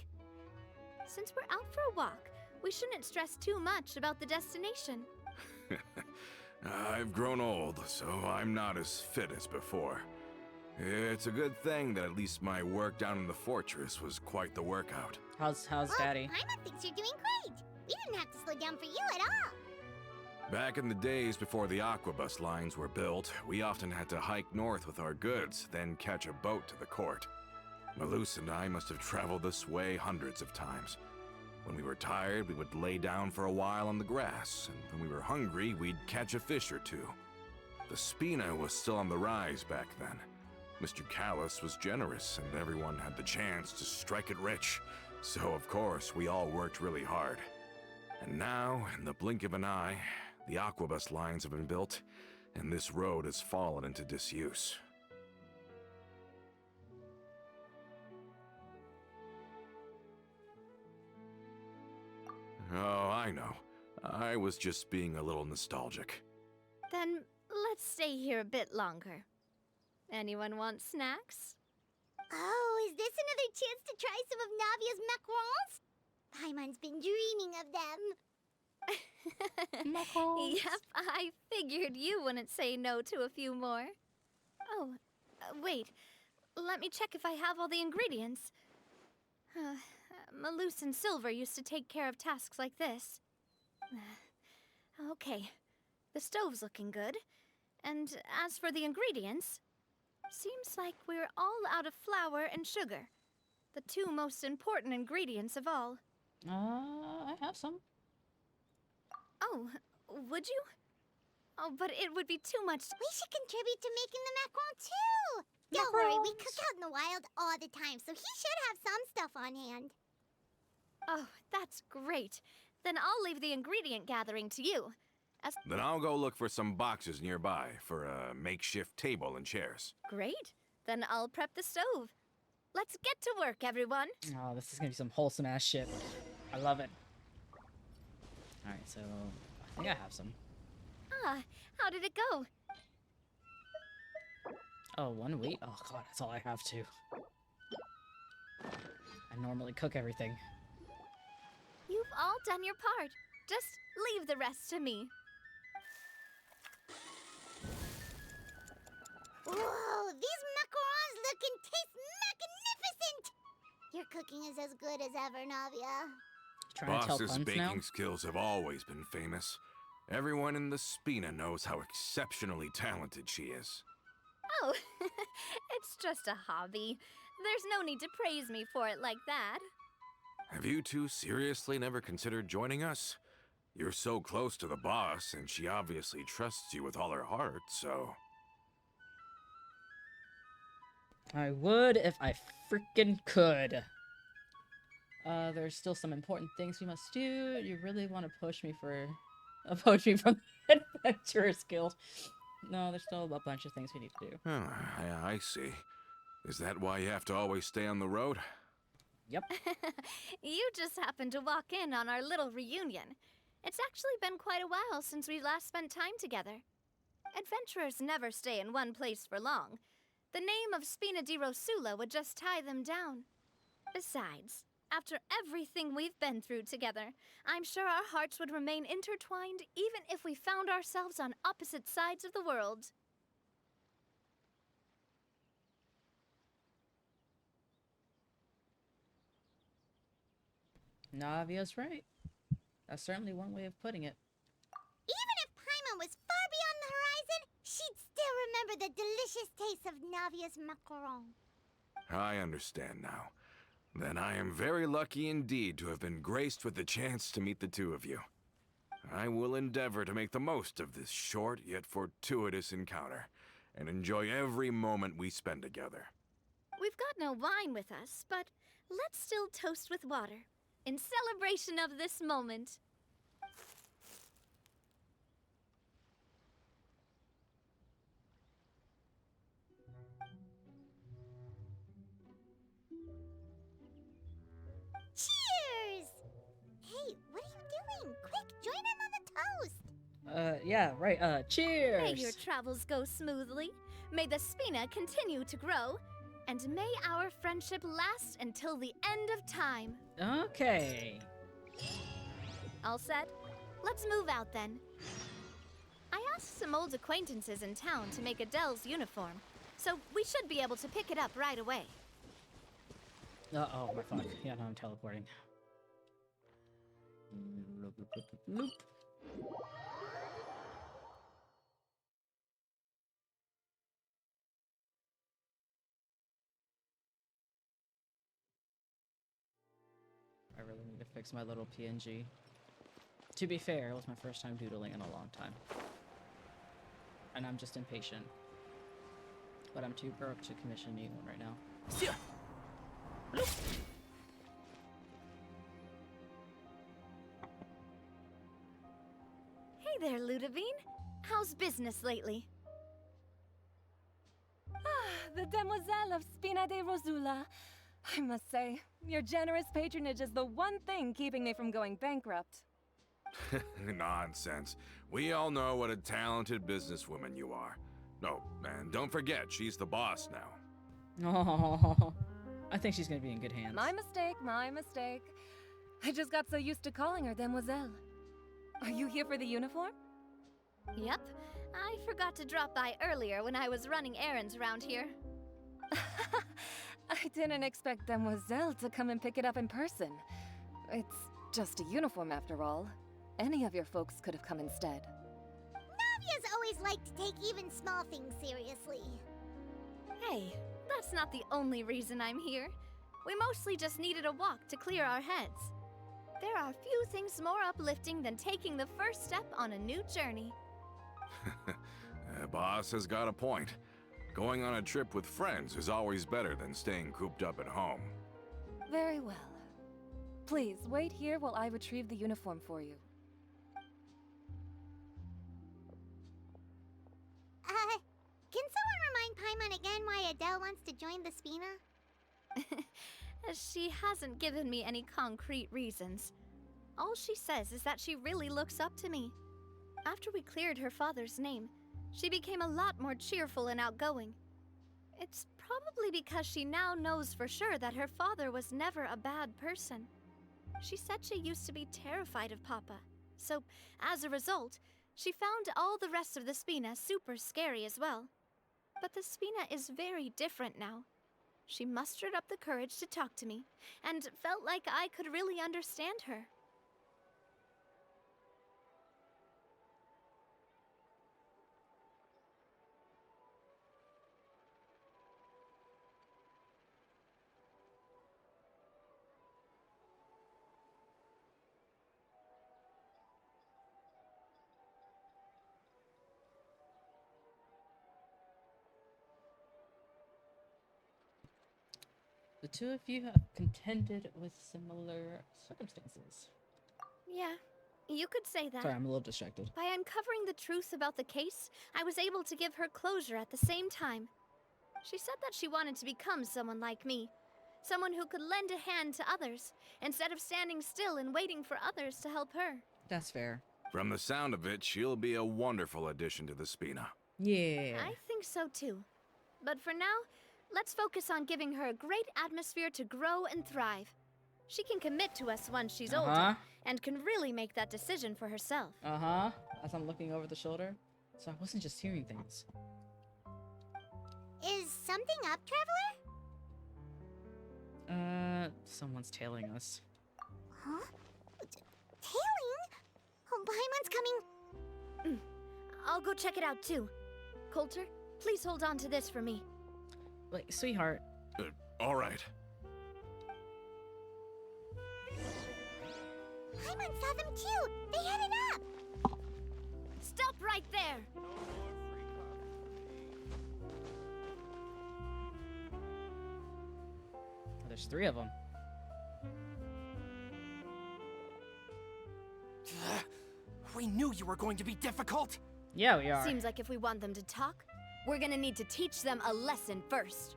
Speaker 2: Since we're out for a walk, we shouldn't stress too much about the destination.
Speaker 8: I've grown old, so I'm not as fit as before. It's a good thing that at least my work down in the fortress was quite the workout.
Speaker 1: How's Daddy?
Speaker 3: Paimon thinks you're doing great. We didn't have to slow down for you at all.
Speaker 8: Back in the days before the aquabus lines were built, we often had to hike north with our goods, then catch a boat to the court. Malus and I must have traveled this way hundreds of times. When we were tired, we would lay down for a while on the grass, and when we were hungry, we'd catch a fish or two. The Spina was still on the rise back then. Mr. Callus was generous, and everyone had the chance to strike it rich. So, of course, we all worked really hard. And now, in the blink of an eye, the aquabus lines have been built, and this road has fallen into disuse. Oh, I know. I was just being a little nostalgic.
Speaker 2: Then let's stay here a bit longer. Anyone want snacks?
Speaker 3: Oh, is this another chance to try some of Navia's macarons? Paimon's been dreaming of them.
Speaker 1: Macarons.
Speaker 2: Yep, I figured you wouldn't say no to a few more. Oh, wait. Let me check if I have all the ingredients. Maloose and Silver used to take care of tasks like this. Okay, the stove's looking good. And as for the ingredients, seems like we're all out of flour and sugar. The two most important ingredients of all.
Speaker 1: I have some.
Speaker 2: Oh, would you? Oh, but it would be too much.
Speaker 3: We should contribute to making the macaron too. Don't worry, we cook out in the wild all the time, so he should have some stuff on hand.
Speaker 2: Oh, that's great. Then I'll leave the ingredient gathering to you.
Speaker 8: Then I'll go look for some boxes nearby for a makeshift table and chairs.
Speaker 2: Great. Then I'll prep the stove. Let's get to work, everyone.
Speaker 1: Oh, this is gonna be some wholesome ass shit. I love it. Alright, so I think I have some.
Speaker 2: Ah, how did it go?
Speaker 1: Oh, 1 wheat? Oh god, that's all I have too. I normally cook everything.
Speaker 2: You've all done your part. Just leave the rest to me.
Speaker 3: Whoa, these macarons look and taste magnificent! Your cooking is as good as ever, Navia.
Speaker 1: Trying to tell
Speaker 8: Boss's
Speaker 1: puns
Speaker 8: baking
Speaker 1: now?
Speaker 8: skills have always been famous. Everyone in the Spina knows how exceptionally talented she is.
Speaker 2: Oh, it's just a hobby. There's no need to praise me for it like that.
Speaker 8: Have you two seriously never considered joining us? You're so close to the boss, and she obviously trusts you with all her heart, so...
Speaker 1: I would if I freaking could. There's still some important things we must do. You really want to push me from the Adventurers Guild? No, there's still a bunch of things we need to do.
Speaker 8: Oh, I see. Is that why you have to always stay on the road?
Speaker 1: Yep.
Speaker 2: You just happened to walk in on our little reunion. It's actually been quite a while since we last spent time together. Adventurers never stay in one place for long. The name of Spina di Rosula would just tie them down. Besides, after everything we've been through together, I'm sure our hearts would remain intertwined even if we found ourselves on opposite sides of the world.
Speaker 1: Navia's right. That's certainly one way of putting it.
Speaker 3: Even if Paimon was far beyond the horizon, she'd still remember the delicious taste of Navia's macaron.
Speaker 8: I understand now. Then I am very lucky indeed to have been graced with the chance to meet the two of you. I will endeavor to make the most of this short yet fortuitous encounter, and enjoy every moment we spend together.
Speaker 2: We've got no wine with us, but let's still toast with water, in celebration of this moment.
Speaker 3: Cheers! Hey, what are you doing? Quick, join in on the toast!
Speaker 1: Yeah, right, cheers!
Speaker 2: May your travels go smoothly, may the Spina continue to grow, and may our friendship last until the end of time.
Speaker 1: Okay.
Speaker 2: All set? Let's move out then. I asked some old acquaintances in town to make Adele's uniform, so we should be able to pick it up right away.
Speaker 1: Oh, my fuck. Yeah, no, I'm teleporting. Loop. I really need to fix my little PNG. To be fair, it was my first time doodling in a long time. And I'm just impatient. But I'm too broke to commission me one right now.
Speaker 2: Hey there, Ludovine. How's business lately?
Speaker 5: The demoiselle of Spina de Rosula. I must say, your generous patronage is the one thing keeping me from going bankrupt.
Speaker 8: Nonsense. We all know what a talented businesswoman you are. No, and don't forget, she's the boss now.
Speaker 1: Oh, I think she's gonna be in good hands.
Speaker 5: My mistake, my mistake. I just got so used to calling her Demoiselle. Are you here for the uniform?
Speaker 2: Yep. I forgot to drop by earlier when I was running errands around here.
Speaker 5: I didn't expect Demoiselle to come and pick it up in person. It's just a uniform after all. Any of your folks could have come instead.
Speaker 3: Navia's always liked to take even small things seriously.
Speaker 2: Hey, that's not the only reason I'm here. We mostly just needed a walk to clear our heads. There are few things more uplifting than taking the first step on a new journey.
Speaker 8: Boss has got a point. Going on a trip with friends is always better than staying cooped up at home.
Speaker 5: Very well. Please, wait here while I retrieve the uniform for you.
Speaker 3: Can someone remind Paimon again why Adele wants to join the Spina?
Speaker 2: She hasn't given me any concrete reasons. All she says is that she really looks up to me. After we cleared her father's name, she became a lot more cheerful and outgoing. It's probably because she now knows for sure that her father was never a bad person. She said she used to be terrified of Papa, so as a result, she found all the rest of the Spina super scary as well. But the Spina is very different now. She mustered up the courage to talk to me, and felt like I could really understand her.
Speaker 1: The two of you have contended with similar circumstances.
Speaker 2: Yeah, you could say that.
Speaker 1: Sorry, I'm a little distracted.
Speaker 2: By uncovering the truth about the case, I was able to give her closure at the same time. She said that she wanted to become someone like me. Someone who could lend a hand to others, instead of standing still and waiting for others to help her.
Speaker 1: That's fair.
Speaker 8: From the sound of it, she'll be a wonderful addition to the Spina.
Speaker 1: Yeah.
Speaker 2: I think so too. But for now, let's focus on giving her a great atmosphere to grow and thrive. She can commit to us once she's older, and can really make that decision for herself.
Speaker 1: As I'm looking over the shoulder. So I wasn't just hearing things.
Speaker 3: Is something up, Traveler?
Speaker 1: Someone's tailing us.
Speaker 3: Huh? Tailing? Oh, Paimon's coming.
Speaker 2: I'll go check it out too. Coulter, please hold on to this for me.
Speaker 1: Like, sweetheart.
Speaker 8: All right.
Speaker 3: Paimon saw them too. They headed up.
Speaker 2: Stop right there!
Speaker 1: Oh, there's three of them.
Speaker 6: We knew you were going to be difficult.
Speaker 1: Yeah, we are.
Speaker 2: Seems like if we want them to talk, we're gonna need to teach them a lesson first.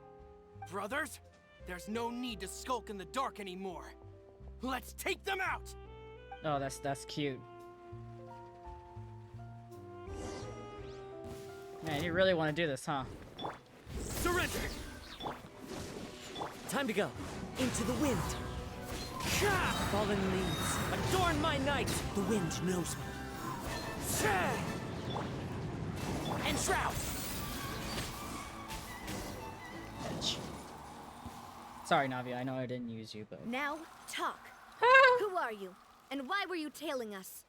Speaker 6: Brothers, there's no need to skulk in the dark anymore. Let's take them out!
Speaker 1: Oh, that's cute. Man, you really want to do this, huh?
Speaker 6: Surrender!
Speaker 10: Time to go. Into the wind. Fallen leaves. Adorn my night. The wind knows me. And shroud.
Speaker 1: Sorry, Navia. I know I didn't use you, but
Speaker 2: Now, talk. Who are you? And why were you tailing us?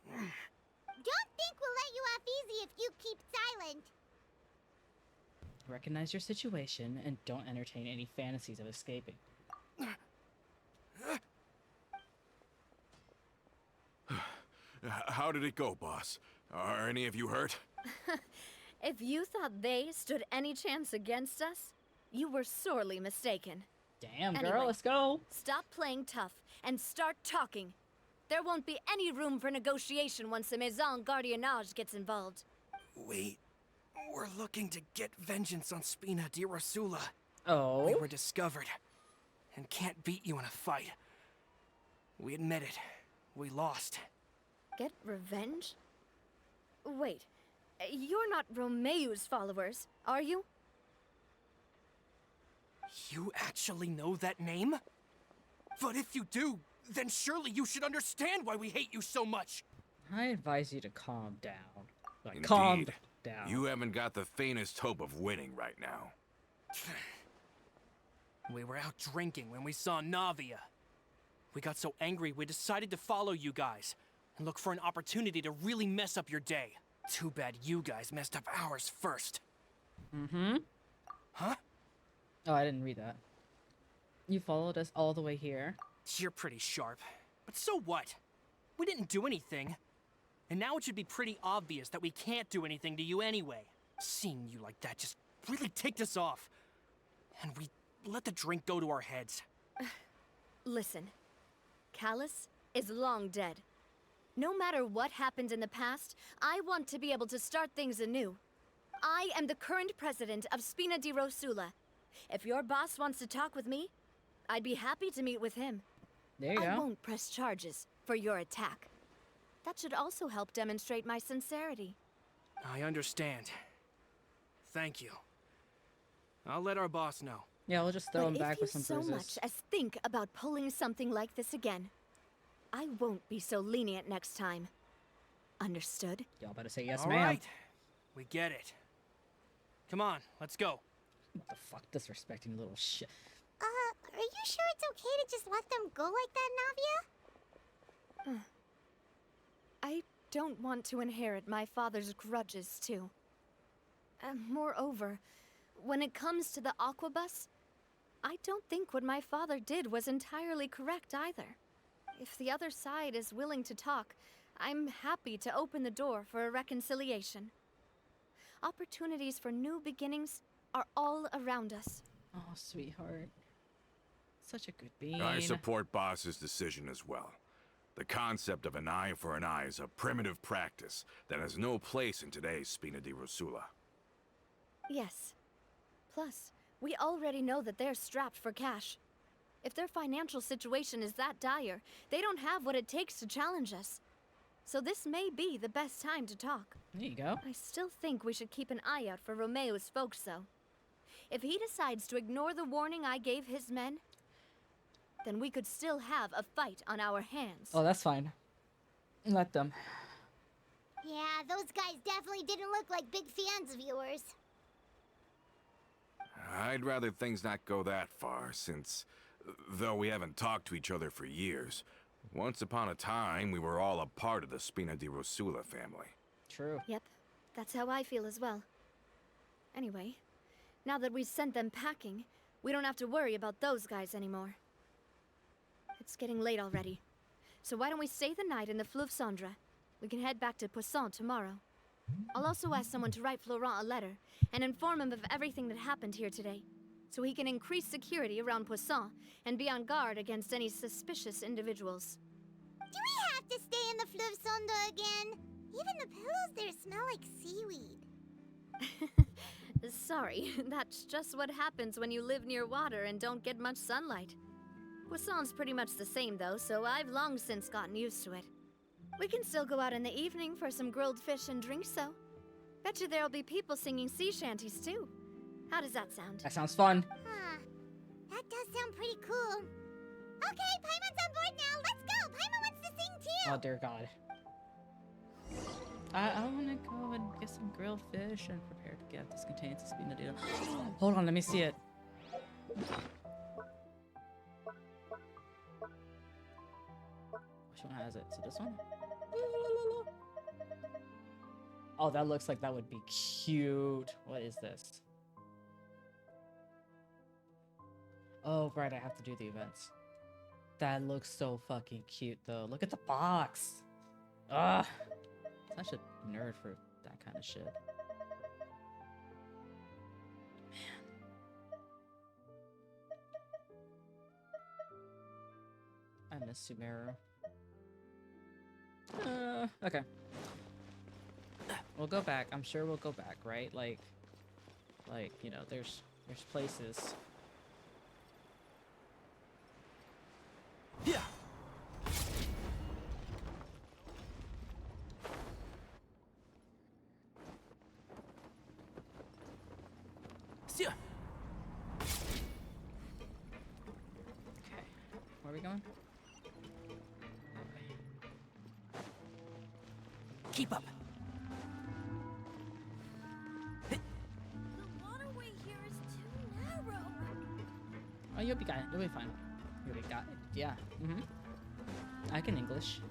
Speaker 3: Don't think we'll let you off easy if you keep silent.
Speaker 1: recognize your situation and don't entertain any fantasies of escaping.
Speaker 8: How did it go, boss? Are any of you hurt?
Speaker 2: If you thought they stood any chance against us, you were sorely mistaken.
Speaker 1: Damn, girl,
Speaker 2: Anyway.
Speaker 1: let's go.
Speaker 2: Stop playing tough and start talking. There won't be any room for negotiation once the Maison Gardiennage gets involved.
Speaker 6: We're looking to get vengeance on Spina di Rosula.
Speaker 1: Oh.
Speaker 6: We were discovered and can't beat you in a fight. We admit it. We lost.
Speaker 11: Get revenge? Wait, you're not Romeu's followers, are you?
Speaker 6: You actually know that name? But if you do, then surely you should understand why we hate you so much.
Speaker 1: I advise you to calm down. Like,
Speaker 8: Indeed.
Speaker 1: calm down.
Speaker 8: You haven't got the faintest hope of winning right now.
Speaker 6: We were out drinking when we saw Navia. We got so angry we decided to follow you guys and look for an opportunity to really mess up your day. Too bad you guys messed up ours first.
Speaker 1: Mm-hmm.
Speaker 6: Huh?
Speaker 1: Oh, I didn't read that. You followed us all the way here.
Speaker 6: You're pretty sharp. But so what? We didn't do anything. And now it should be pretty obvious that we can't do anything to you anyway. Seeing you like that just really ticked us off. And we let the drink go to our heads.
Speaker 11: Listen, Callus is long dead. No matter what happened in the past, I want to be able to start things anew. I am the current president of Spina di Rosula. If your boss wants to talk with me, I'd be happy to meet with him.
Speaker 1: There you
Speaker 11: I
Speaker 1: go.
Speaker 11: won't press charges for your attack. That should also help demonstrate my sincerity.
Speaker 6: I understand. Thank you. I'll let our boss know.
Speaker 1: Yeah, we'll just throw him
Speaker 11: But
Speaker 1: back
Speaker 11: if you
Speaker 1: with some
Speaker 11: so
Speaker 1: bruises.
Speaker 11: much as think about pulling something like this again, I won't be so lenient next time. Understood?
Speaker 1: Y'all better say yes,
Speaker 6: All
Speaker 1: ma'am.
Speaker 6: right. We get it. Come on, let's go.
Speaker 1: What the fuck, disrespecting little shit.
Speaker 3: Are you sure it's okay to just let them go like that, Navia?
Speaker 11: I don't want to inherit my father's grudges, too. Moreover, when it comes to the Aquabus, I don't think what my father did was entirely correct either. If the other side is willing to talk, I'm happy to open the door for a reconciliation. Opportunities for new beginnings are all around us.
Speaker 1: Oh, sweetheart. Such a good bean.
Speaker 8: I support Boss's decision as well. The concept of an eye for an eye is a primitive practice that has no place in today's Spina di Rosula.
Speaker 11: Yes. Plus, we already know that they're strapped for cash. If their financial situation is that dire, they don't have what it takes to challenge us. So this may be the best time to talk.
Speaker 1: There you go.
Speaker 11: I still think we should keep an eye out for Romeu's folks, though. If he decides to ignore the warning I gave his men, then we could still have a fight on our hands.
Speaker 1: Oh, that's fine. Let them.
Speaker 3: Yeah, those guys definitely didn't look like big fans of yours.
Speaker 8: I'd rather things not go that far, since, though we haven't talked to each other for years, once upon a time we were all a part of the Spina di Rosula family.
Speaker 1: True.
Speaker 11: Yep, that's how I feel as well. Anyway, now that we've sent them packing, we don't have to worry about those guys anymore. It's getting late already, so why don't we stay the night in the Fleuve Cendre? We can head back to Poisson tomorrow. I'll also ask someone to write Florent a letter and inform him of everything that happened here today, so he can increase security around Poisson and be on guard against any suspicious individuals.
Speaker 3: Do we have to stay in the Fleuve Cendre again? Even the pillows there smell like seaweed.
Speaker 11: Sorry, that's just what happens when you live near water and don't get much sunlight. Poisson's pretty much the same though, so I've long since gotten used to it. We can still go out in the evening for some grilled fish and drinks though. Bet you there'll be people singing sea shanties too. How does that sound?
Speaker 1: That sounds fun.
Speaker 3: Huh. That does sound pretty cool. Okay, Paimon's on board now. Let's go. Paimon wants to sing too.
Speaker 1: Oh, dear God. I want to go and get some grilled fish and prepare to get this contains the Spina di. Hold on, let me see it. Which one has it? Is it this one? Oh, that looks like that would be cute. What is this? Oh, right, I have to do the events. That looks so fucking cute, though. Look at the box. Ugh. Such a nerd for that kind of shit. Man. I miss Sumeru. Okay. We'll go back. I'm sure we'll go back, right? Like, you know, there's places.
Speaker 6: Yeah.
Speaker 1: Okay. Where are we going?
Speaker 10: Keep up.
Speaker 7: The waterway here is too narrow.
Speaker 1: Oh, you'll be fine. You'll be fine. You'll be got. Yeah. I can English.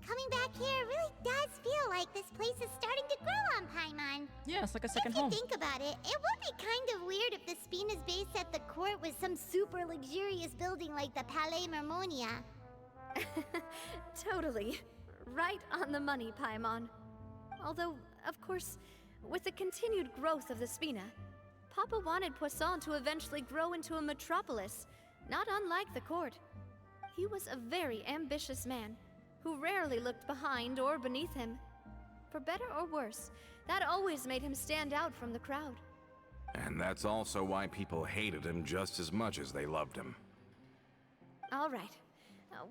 Speaker 3: Coming back here really does feel like this place is starting to grow on Paimon.
Speaker 1: Yeah, it's like a second
Speaker 3: If you
Speaker 1: home.
Speaker 3: think about it, it would be kind of weird if the Spina's base at the court was some super luxurious building like the Palais Mermonia.
Speaker 11: Totally. Right on the money, Paimon. Although, of course, with the continued growth of the Spina, Papa wanted Poisson to eventually grow into a metropolis, not unlike the court. He was a very ambitious man, who rarely looked behind or beneath him. For better or worse, that always made him stand out from the crowd.
Speaker 8: And that's also why people hated him just as much as they loved him.
Speaker 11: All right.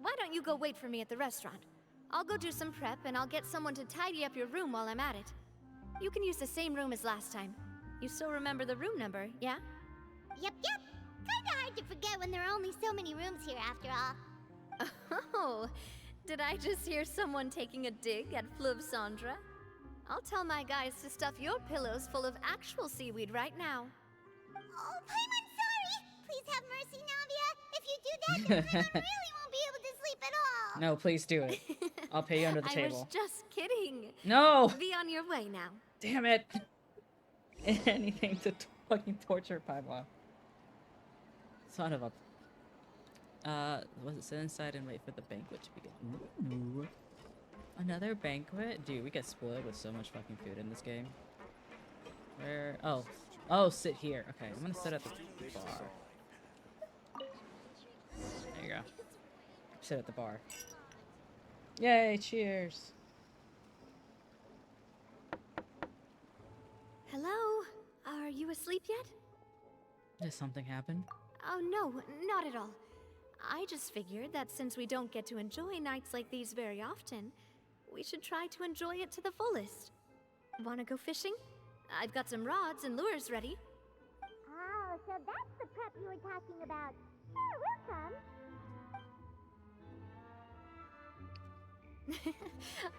Speaker 11: Why don't you go wait for me at the restaurant? I'll go do some prep and I'll get someone to tidy up your room while I'm at it. You can use the same room as last time. You still remember the room number, yeah?
Speaker 3: Yep. Kinda hard to forget when there are only so many rooms here after all.
Speaker 11: Oh, did I just hear someone taking a dig at Fleuve Cendre? I'll tell my guys to stuff your pillows full of actual seaweed right now.
Speaker 3: Oh, Paimon, sorry! Please have mercy, Navia! If you do that, then Paimon really won't be able to sleep at all!
Speaker 1: No, please do it. I'll pay you under the
Speaker 11: I
Speaker 1: table.
Speaker 11: was just kidding.
Speaker 1: No!
Speaker 11: Be on your way now.
Speaker 1: Damn it! Anything to fucking torture Paimon. Son of a... was it sit inside and wait for the banquet to begin? Ooh. Another banquet? Dude, we get spoiled with so much fucking food in this game. Where? Oh. Oh, sit here. Okay, I'm gonna sit at the bar. There you go. Sit at the bar. Yay, cheers!
Speaker 11: Hello? Are you asleep yet?
Speaker 1: Did something happen?
Speaker 11: Oh, no, not at all. I just figured that since we don't get to enjoy nights like these very often, we should try to enjoy it to the fullest. Wanna go fishing? I've got some rods and lures ready.
Speaker 3: Oh, so that's the prep you were talking about. Sure, we'll come.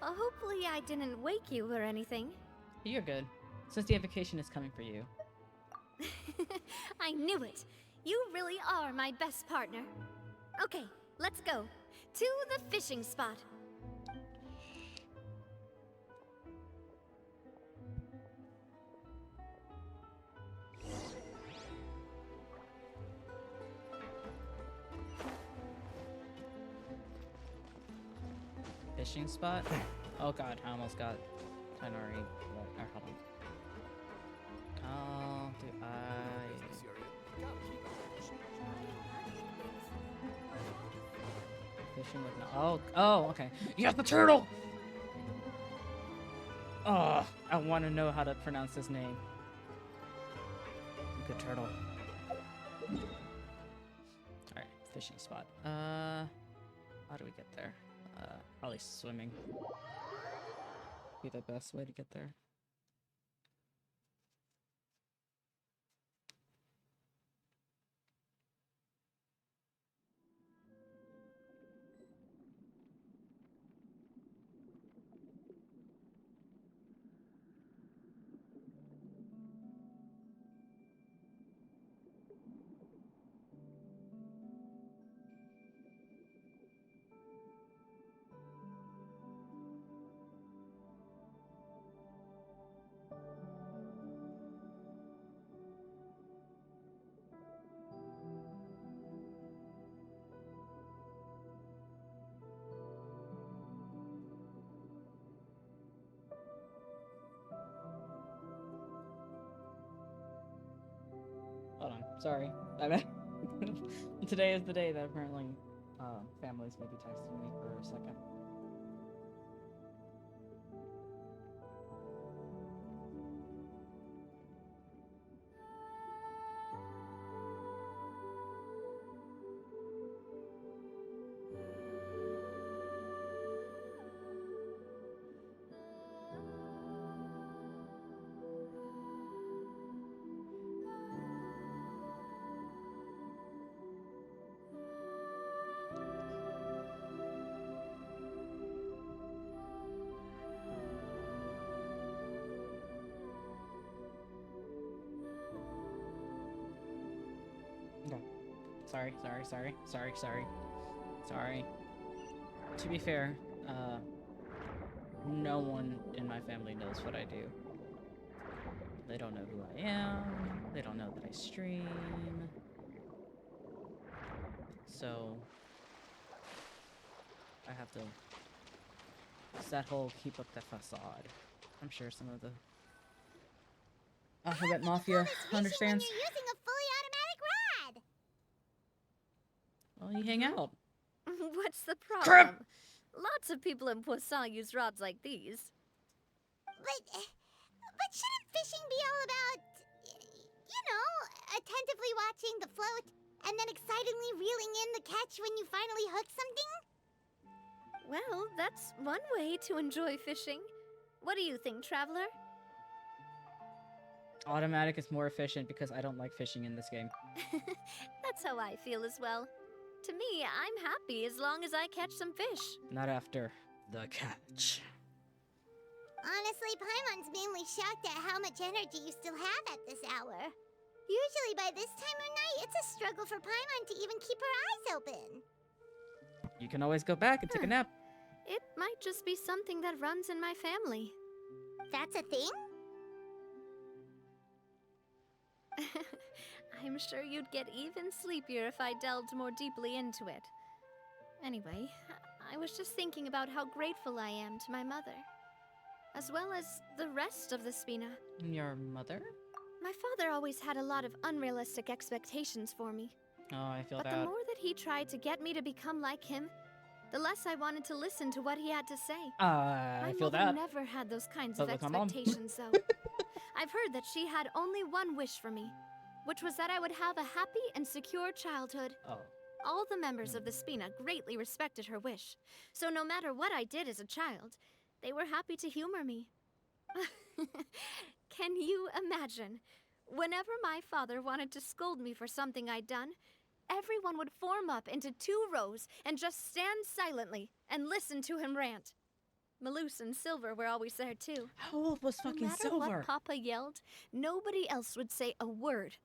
Speaker 11: Hopefully I didn't wake you or anything.
Speaker 1: You're good. Since the vacation is coming for you.
Speaker 11: I knew it. You really are my best partner. Okay, let's go. To the fishing spot.
Speaker 1: Fishing spot? Oh god, I almost got Tenori. Hold on. How do I... Fishing with no... Oh, okay. Yes, the turtle! Oh, I want to know how to pronounce his name. Good turtle. Alright, fishing spot. How do we get there? Probably swimming. Be the best way to get there. Hold on, sorry. I mean, today is the day that apparently families may be texting me for a second. No. Sorry. To be fair, no one in my family knows what I do. They don't know who I am. They don't know that I stream. So I have to. It's that whole keep up the facade. I'm sure some of the Alphabet Mafia understands.
Speaker 3: When you're using a fully automatic rod.
Speaker 1: Well, you hang out.
Speaker 11: What's the problem?
Speaker 1: Crap!
Speaker 11: Lots of people in Poisson use rods like these.
Speaker 3: But shouldn't fishing be all about, you know, attentively watching the float and then excitedly reeling in the catch when you finally hook something?
Speaker 11: Well, that's one way to enjoy fishing. What do you think, Traveler?
Speaker 1: Automatic is more efficient because I don't like fishing in this game.
Speaker 11: That's how I feel as well. To me, I'm happy as long as I catch some fish.
Speaker 1: Not after the catch.
Speaker 3: Honestly, Paimon's mainly shocked at how much energy you still have at this hour. Usually by this time of night, it's a struggle for Paimon to even keep her eyes open.
Speaker 1: You can always go back and take a nap.
Speaker 11: It might just be something that runs in my family.
Speaker 3: That's a thing?
Speaker 11: I'm sure you'd get even sleepier if I delved more deeply into it. Anyway, I was just thinking about how grateful I am to my mother, as well as the rest of the Spina.
Speaker 1: Your mother?
Speaker 11: My father always had a lot of unrealistic expectations for me.
Speaker 1: Oh, I feel
Speaker 11: But
Speaker 1: that.
Speaker 11: the more that he tried to get me to become like him, the less I wanted to listen to what he had to say.
Speaker 1: I feel
Speaker 11: My mother
Speaker 1: that.
Speaker 11: never had those kinds
Speaker 1: Sounds
Speaker 11: of
Speaker 1: like my mom.
Speaker 11: expectations, though. I've heard that she had only one wish for me, which was that I would have a happy and secure childhood.
Speaker 1: Oh.
Speaker 11: All the members of the Spina greatly respected her wish, so no matter what I did as a child, they were happy to humor me. Can you imagine? Whenever my father wanted to scold me for something I'd done, everyone would form up into 2 rows and just stand silently and listen to him rant. Maloose and Silver were always there too.
Speaker 1: How old was fucking
Speaker 11: No matter
Speaker 1: Silver?
Speaker 11: what Papa yelled, nobody else would say a word.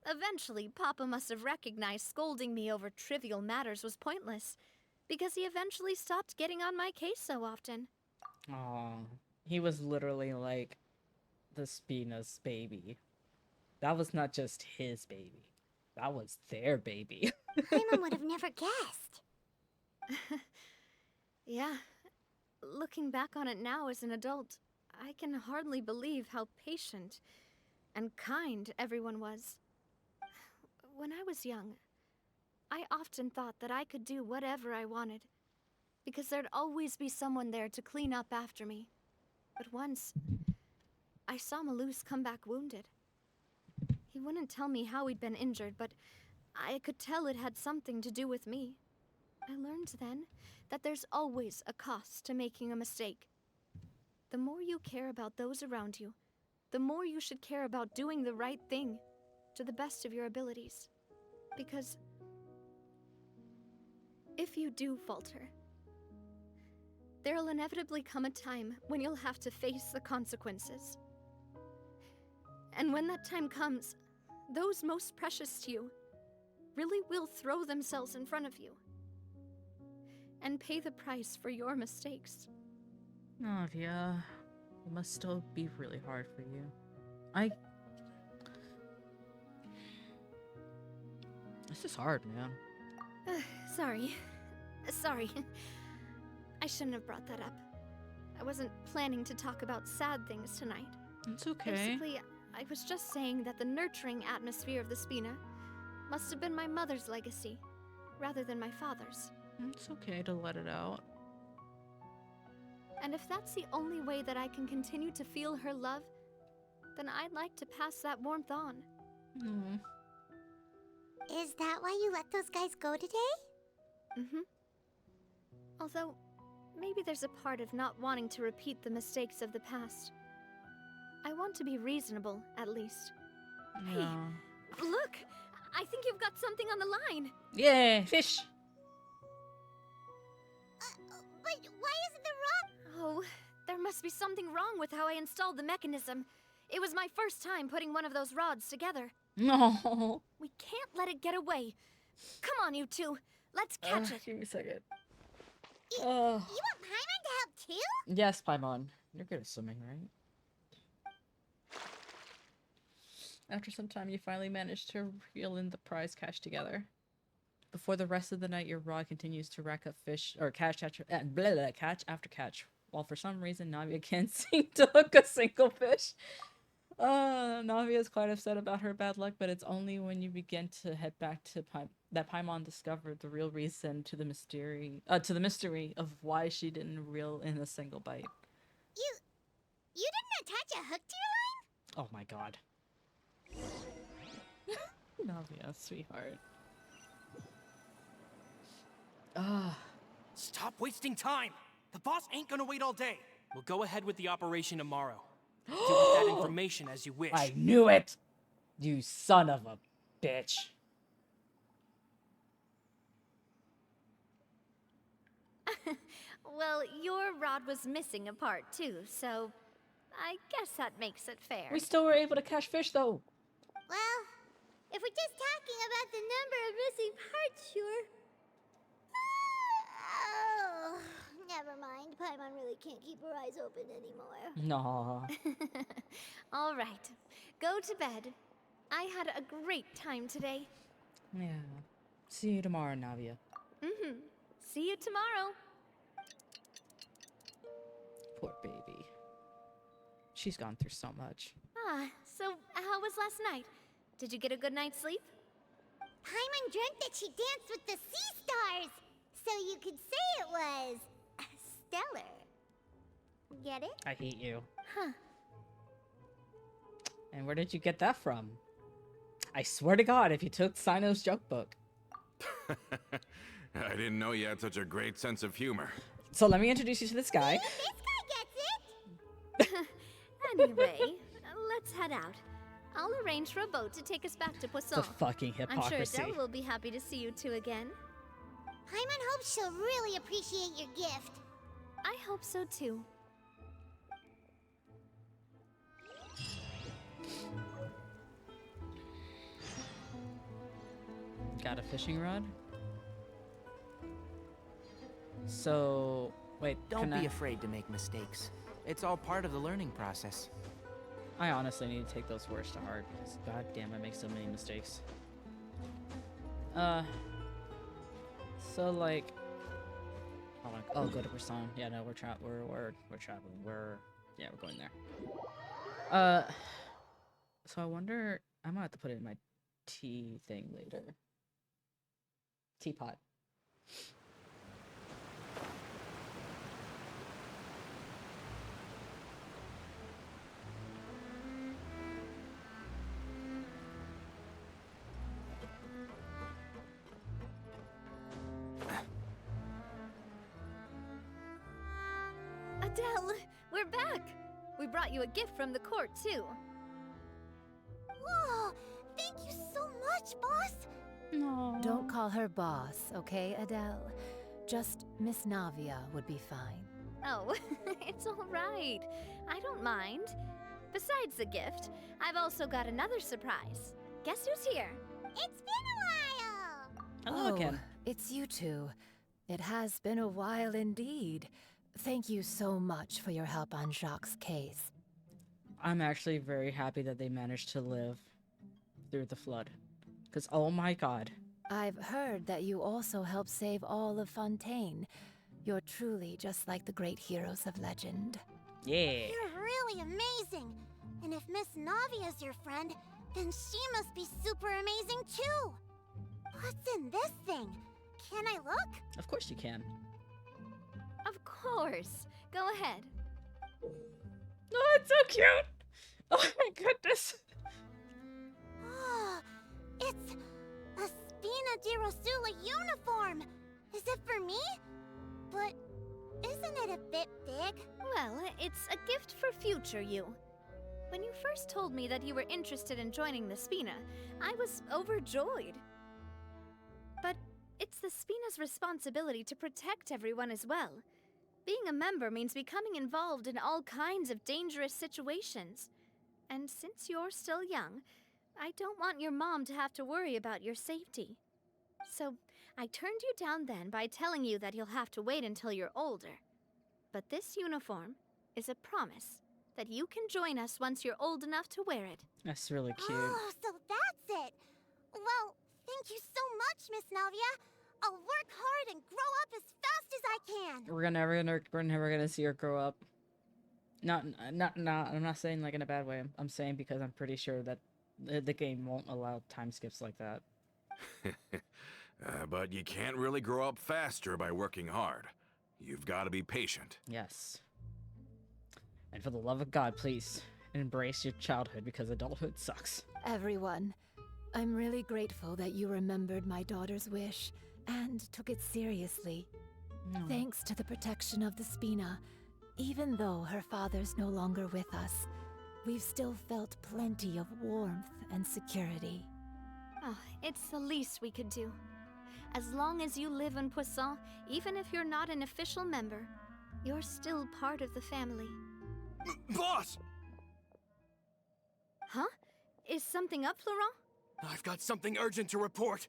Speaker 11: Eventually, Papa must have recognized scolding me over trivial matters was pointless, because he eventually stopped getting on my case so often.
Speaker 1: Aw. He was literally like the Spina's baby. That was not just his baby. That was their baby.
Speaker 3: Paimon would have never guessed.
Speaker 11: Yeah. Looking back on it now as an adult, I can hardly believe how patient and kind everyone was. When I was young, I often thought that I could do whatever I wanted, because there'd always be someone there to clean up after me. But once, I saw Maloose come back wounded. He wouldn't tell me how he'd been injured, but I could tell it had something to do with me. I learned then that there's always a cost to making a mistake. The more you care about those around you, the more you should care about doing the right thing to the best of your abilities. Because if you do falter, there'll inevitably come a time when you'll have to face the consequences. And when that time comes, those most precious to you really will throw themselves in front of you and pay the price for your mistakes.
Speaker 1: Navia, it must still be really hard for you. This is hard, man.
Speaker 11: Sorry. I shouldn't have brought that up. I wasn't planning to talk about sad things tonight.
Speaker 1: It's okay.
Speaker 11: Basically, I was just saying that the nurturing atmosphere of the Spina must have been my mother's legacy, rather than my father's.
Speaker 1: It's okay to let it out.
Speaker 11: And if that's the only way that I can continue to feel her love, then I'd like to pass that warmth on.
Speaker 1: Mm.
Speaker 3: Is that why you let those guys go today?
Speaker 11: Mm-hmm. Although, maybe there's a part of not wanting to repeat the mistakes of the past. I want to be reasonable, at least.
Speaker 1: Yeah.
Speaker 11: Hey, look! I think you've got something on the line!
Speaker 1: Yeah, fish!
Speaker 3: But why isn't the rock?
Speaker 11: Oh, there must be something wrong with how I installed the mechanism. It was my first time putting one of those rods together.
Speaker 1: No.
Speaker 11: We can't let it get away. Come on, you two. Let's catch it.
Speaker 1: Give me a second.
Speaker 3: You want Paimon to help too?
Speaker 1: Yes, Paimon. You're good at swimming, right? After some time, you finally manage to reel in the prize catch together. Before the rest of the night, your rod continues to rack up fish, or catch after catch, while for some reason Navia can't seem to hook a single fish. Navia is quite upset about her bad luck, but it's only when you begin to head back to that Paimon discovered the real reason to the mystery of why she didn't reel in a single bite.
Speaker 3: You didn't attach a hook to your line?
Speaker 1: Oh my god. Navia, sweetheart.
Speaker 6: Stop wasting time! The boss ain't gonna wait all day. We'll go ahead with the operation tomorrow. Do with that information as you wish.
Speaker 1: I knew it! You son of a bitch.
Speaker 11: Well, your rod was missing a part too, so I guess that makes it fair.
Speaker 1: We still were able to catch fish though.
Speaker 3: Well, if we're just talking about the number of missing parts, sure. Oh, never mind. Paimon really can't keep her eyes open anymore.
Speaker 1: No.
Speaker 11: All right, go to bed. I had a great time today.
Speaker 1: Yeah. See you tomorrow, Navia.
Speaker 11: See you tomorrow.
Speaker 1: Poor baby. She's gone through so much.
Speaker 11: So how was last night? Did you get a good night's sleep?
Speaker 3: Paimon dreamt that she danced with the sea stars, so you could say it was stellar. Get it?
Speaker 1: I hate you.
Speaker 11: Huh.
Speaker 1: And where did you get that from? I swear to God, if you took Sino's joke book.
Speaker 8: I didn't know you had such a great sense of humor.
Speaker 1: So let me introduce you to this guy.
Speaker 3: This guy gets it.
Speaker 11: Anyway, let's head out. I'll arrange for a boat to take us back to Poisson.
Speaker 1: The fucking
Speaker 11: I'm sure
Speaker 1: hypocrisy.
Speaker 11: Adele will be happy to see you two again.
Speaker 3: Paimon hopes she'll really appreciate your gift.
Speaker 11: I hope so too.
Speaker 1: Got a fishing rod? So, wait,
Speaker 9: Don't
Speaker 1: can
Speaker 9: be
Speaker 1: I...
Speaker 9: afraid to make mistakes. It's all part of the learning process.
Speaker 1: I honestly need to take those words to heart, because god damn, I make so many mistakes. So like... Oh, go to Poisson. Yeah, no, we're traveling. Yeah, we're going there. So I wonder... I might have to put it in my tea thing later. Teapot.
Speaker 11: Adele, we're back. We brought you a gift from the court too.
Speaker 3: Whoa, thank you so much, boss.
Speaker 1: No.
Speaker 5: Don't call her boss, okay, Adele? Just Miss Navia would be fine.
Speaker 11: Oh, it's all right. I don't mind. Besides the gift, I've also got another surprise. Guess who's here?
Speaker 3: It's been a while.
Speaker 1: Hello again.
Speaker 5: It's you two. It has been a while indeed. Thank you so much for your help on Jacques' case.
Speaker 1: I'm actually very happy that they managed to live through the flood. Because, oh my god.
Speaker 5: I've heard that you also helped save all of Fontaine. You're truly just like the great heroes of legend.
Speaker 1: Yeah.
Speaker 3: You're really amazing. And if Miss Navia's your friend, then she must be super amazing too. What's in this thing? Can I look?
Speaker 1: Of course you can.
Speaker 11: Of course. Go ahead.
Speaker 1: Oh, it's so cute. Oh my goodness.
Speaker 3: Oh, it's a Spina di Rosula uniform. Is it for me? But isn't it a bit big?
Speaker 11: Well, it's a gift for future you. When you first told me that you were interested in joining the Spina, I was overjoyed. But it's the Spina's responsibility to protect everyone as well. Being a member means becoming involved in all kinds of dangerous situations. And since you're still young, I don't want your mom to have to worry about your safety. So, I turned you down then by telling you that you'll have to wait until you're older. But this uniform is a promise that you can join us once you're old enough to wear it.
Speaker 1: That's really cute.
Speaker 3: Oh, so that's it. Well, thank you so much, Miss Navia. I'll work hard and grow up as fast as I can.
Speaker 1: We're never gonna see her grow up. Not. I'm not saying like in a bad way. I'm saying because I'm pretty sure that the game won't allow time skips like that.
Speaker 8: But you can't really grow up faster by working hard. You've got to be patient.
Speaker 1: Yes. And for the love of God, please embrace your childhood because adulthood sucks.
Speaker 12: Everyone, I'm really grateful that you remembered my daughter's wish and took it seriously. Thanks to the protection of the Spina, even though her father's no longer with us, we've still felt plenty of warmth and security.
Speaker 11: Oh, it's the least we could do. As long as you live in Poisson, even if you're not an official member, you're still part of the family.
Speaker 6: Boss!
Speaker 11: Huh? Is something up, Florent?
Speaker 6: I've got something urgent to report.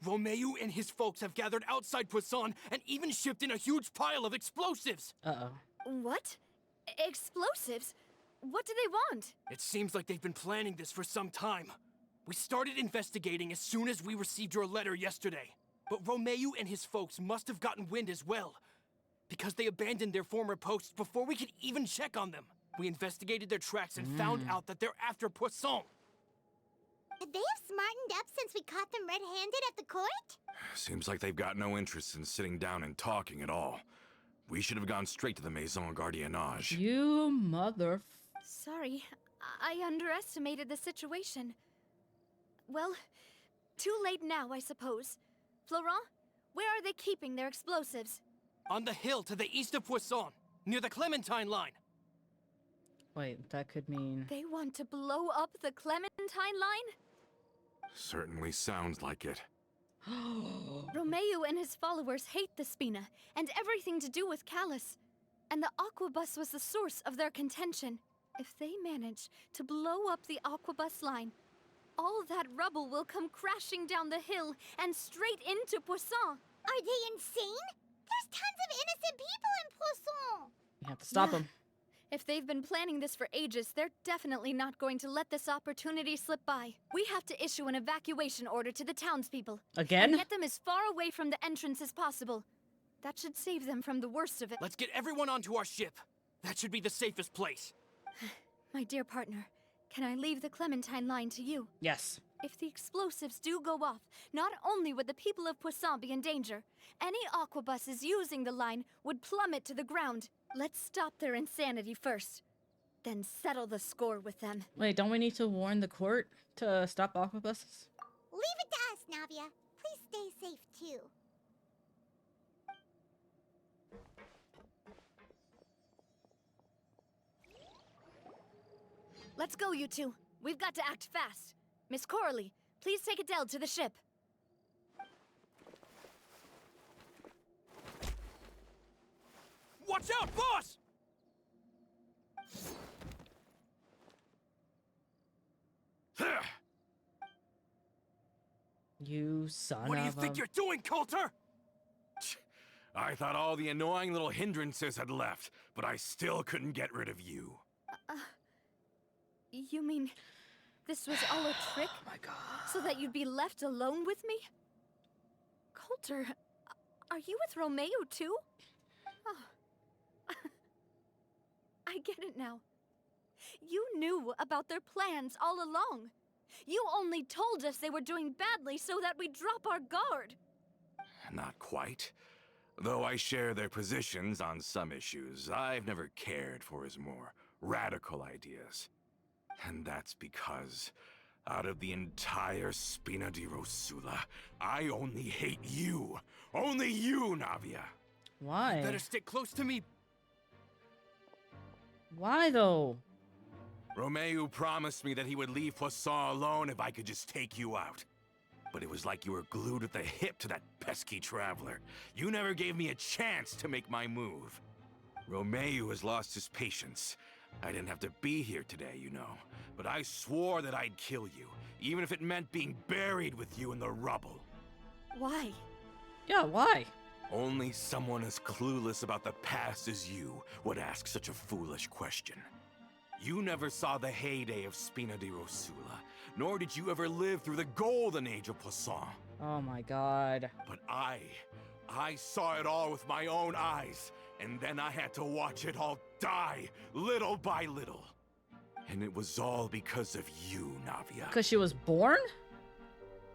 Speaker 6: Romeo and his folks have gathered outside Poisson and even shipped in a huge pile of explosives.
Speaker 1: Uh-oh.
Speaker 11: What? Explosives? What do they want?
Speaker 6: It seems like they've been planning this for some time. We started investigating as soon as we received your letter yesterday. But Romeo and his folks must have gotten wind as well, because they abandoned their former posts before we could even check on them. We investigated their tracks and found out that they're after Poisson.
Speaker 3: They have smartened up since we caught them red-handed at the court?
Speaker 8: Seems like they've got no interest in sitting down and talking at all. We should have gone straight to the Maison Gardiennage.
Speaker 1: You mother...
Speaker 11: Sorry, I underestimated the situation. Well, too late now, I suppose. Florent, where are they keeping their explosives?
Speaker 6: On the hill to the east of Poisson, near the Clementine line.
Speaker 1: Wait, that could mean...
Speaker 11: They want to blow up the Clementine line?
Speaker 8: Certainly sounds like it.
Speaker 11: Romeo and his followers hate the Spina, and everything to do with Callus. And the Aquabus was the source of their contention. If they manage to blow up the Aquabus line, all that rubble will come crashing down the hill and straight into Poisson.
Speaker 3: Are they insane? There's tons of innocent people in Poisson.
Speaker 1: You have to stop them.
Speaker 11: If they've been planning this for ages, they're definitely not going to let this opportunity slip by. We have to issue an evacuation order to the townspeople.
Speaker 1: Again?
Speaker 11: And get them as far away from the entrance as possible. That should save them from the worst of it.
Speaker 6: Let's get everyone onto our ship. That should be the safest place.
Speaker 11: My dear partner, can I leave the Clementine line to you?
Speaker 1: Yes.
Speaker 11: If the explosives do go off, not only would the people of Poisson be in danger, any aquabuses using the line would plummet to the ground. Let's stop their insanity first, then settle the score with them.
Speaker 1: Wait, don't we need to warn the court to stop aquabuses?
Speaker 3: Leave it to us, Navia. Please stay safe, too.
Speaker 11: Let's go, you two. We've got to act fast. Miss Coralie, please take Adele to the ship.
Speaker 6: Watch out, boss!
Speaker 1: You son
Speaker 6: What do you
Speaker 1: of
Speaker 6: think
Speaker 1: a...
Speaker 6: you're doing, Coulter?
Speaker 8: I thought all the annoying little hindrances had left, but I still couldn't get rid of you.
Speaker 11: You mean this was all a trick?
Speaker 1: Oh my god.
Speaker 11: So that you'd be left alone with me? Coulter, are you with Romeo too? Oh. I get it now. You knew about their plans all along. You only told us they were doing badly so that we'd drop our guard.
Speaker 8: Not quite. Though I share their positions on some issues, I've never cared for his more radical ideas. And that's because, out of the entire Spina di Rosula, I only hate you. Only you, Navia.
Speaker 1: Why?
Speaker 6: Better stick close to me.
Speaker 1: Why though?
Speaker 8: Romeo promised me that he would leave Poisson alone if I could just take you out. But it was like you were glued at the hip to that pesky traveler. You never gave me a chance to make my move. Romeo has lost his patience, I didn't have to be here today, you know, but I swore that I'd kill you, even if it meant being buried with you in the rubble.
Speaker 11: Why?
Speaker 1: Yeah, why?
Speaker 8: Only someone as clueless about the past as you would ask such a foolish question. You never saw the heyday of Spina di Rosula, nor did you ever live through the golden age of Poisson.
Speaker 1: Oh my god.
Speaker 8: But I saw it all with my own eyes, and then I had to watch it all die, little by little. And it was all because of you, Navia.
Speaker 1: Because she was born?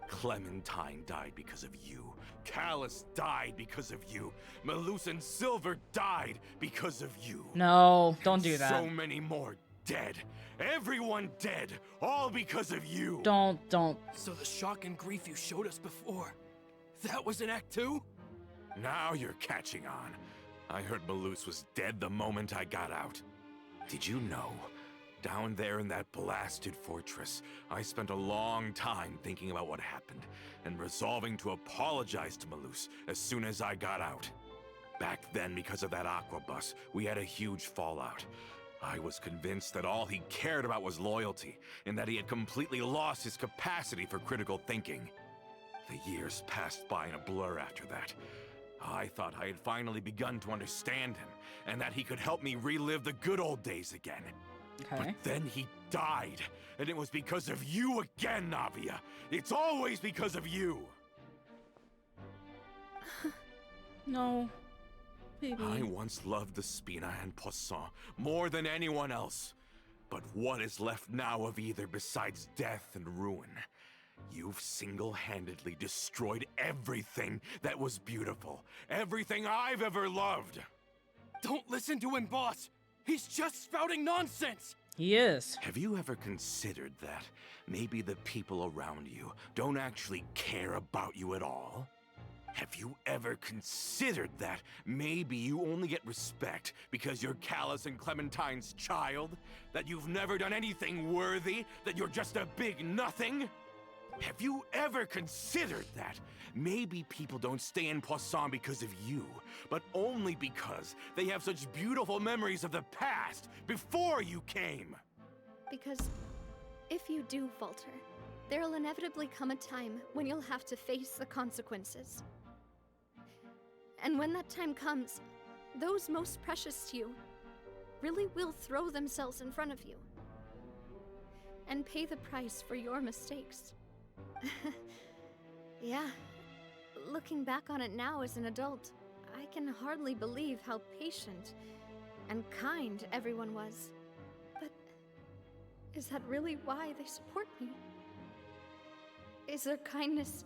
Speaker 8: Clementine died because of you. Callus died because of you. Malus and Silver died because of you.
Speaker 1: No, don't do that.
Speaker 8: So many more dead. Everyone dead. All because of you.
Speaker 1: Don't.
Speaker 6: So the shock and grief you showed us before, that was in Act 2?
Speaker 8: Now you're catching on. I heard Malus was dead the moment I got out. Did you know? Down there in that blasted fortress, I spent a long time thinking about what happened and resolving to apologize to Malus as soon as I got out. Back then, because of that aqua bus, we had a huge fallout. I was convinced that all he cared about was loyalty, and that he had completely lost his capacity for critical thinking. The years passed by in a blur after that. I thought I had finally begun to understand him, and that he could help me relive the good old days again.
Speaker 1: Okay.
Speaker 8: But then he died, and it was because of you again, Navia. It's always because of you.
Speaker 1: No. Baby.
Speaker 8: I once loved the Spina and Poisson more than anyone else. But what is left now of either besides death and ruin? You've single-handedly destroyed everything that was beautiful. Everything I've ever loved.
Speaker 6: Don't listen to him, boss! He's just spouting nonsense!
Speaker 1: He is.
Speaker 8: Have you ever considered that maybe the people around you don't actually care about you at all? Have you ever considered that maybe you only get respect because you're Callus and Clementine's child? That you've never done anything worthy? That you're just a big nothing? Have you ever considered that maybe people don't stay in Poisson because of you, but only because they have such beautiful memories of the past before you came?
Speaker 11: Because if you do falter, there'll inevitably come a time when you'll have to face the consequences. And when that time comes, those most precious to you really will throw themselves in front of you and pay the price for your mistakes. Yeah, looking back on it now as an adult, I can hardly believe how patient and kind everyone was. But is that really why they support me? Is their kindness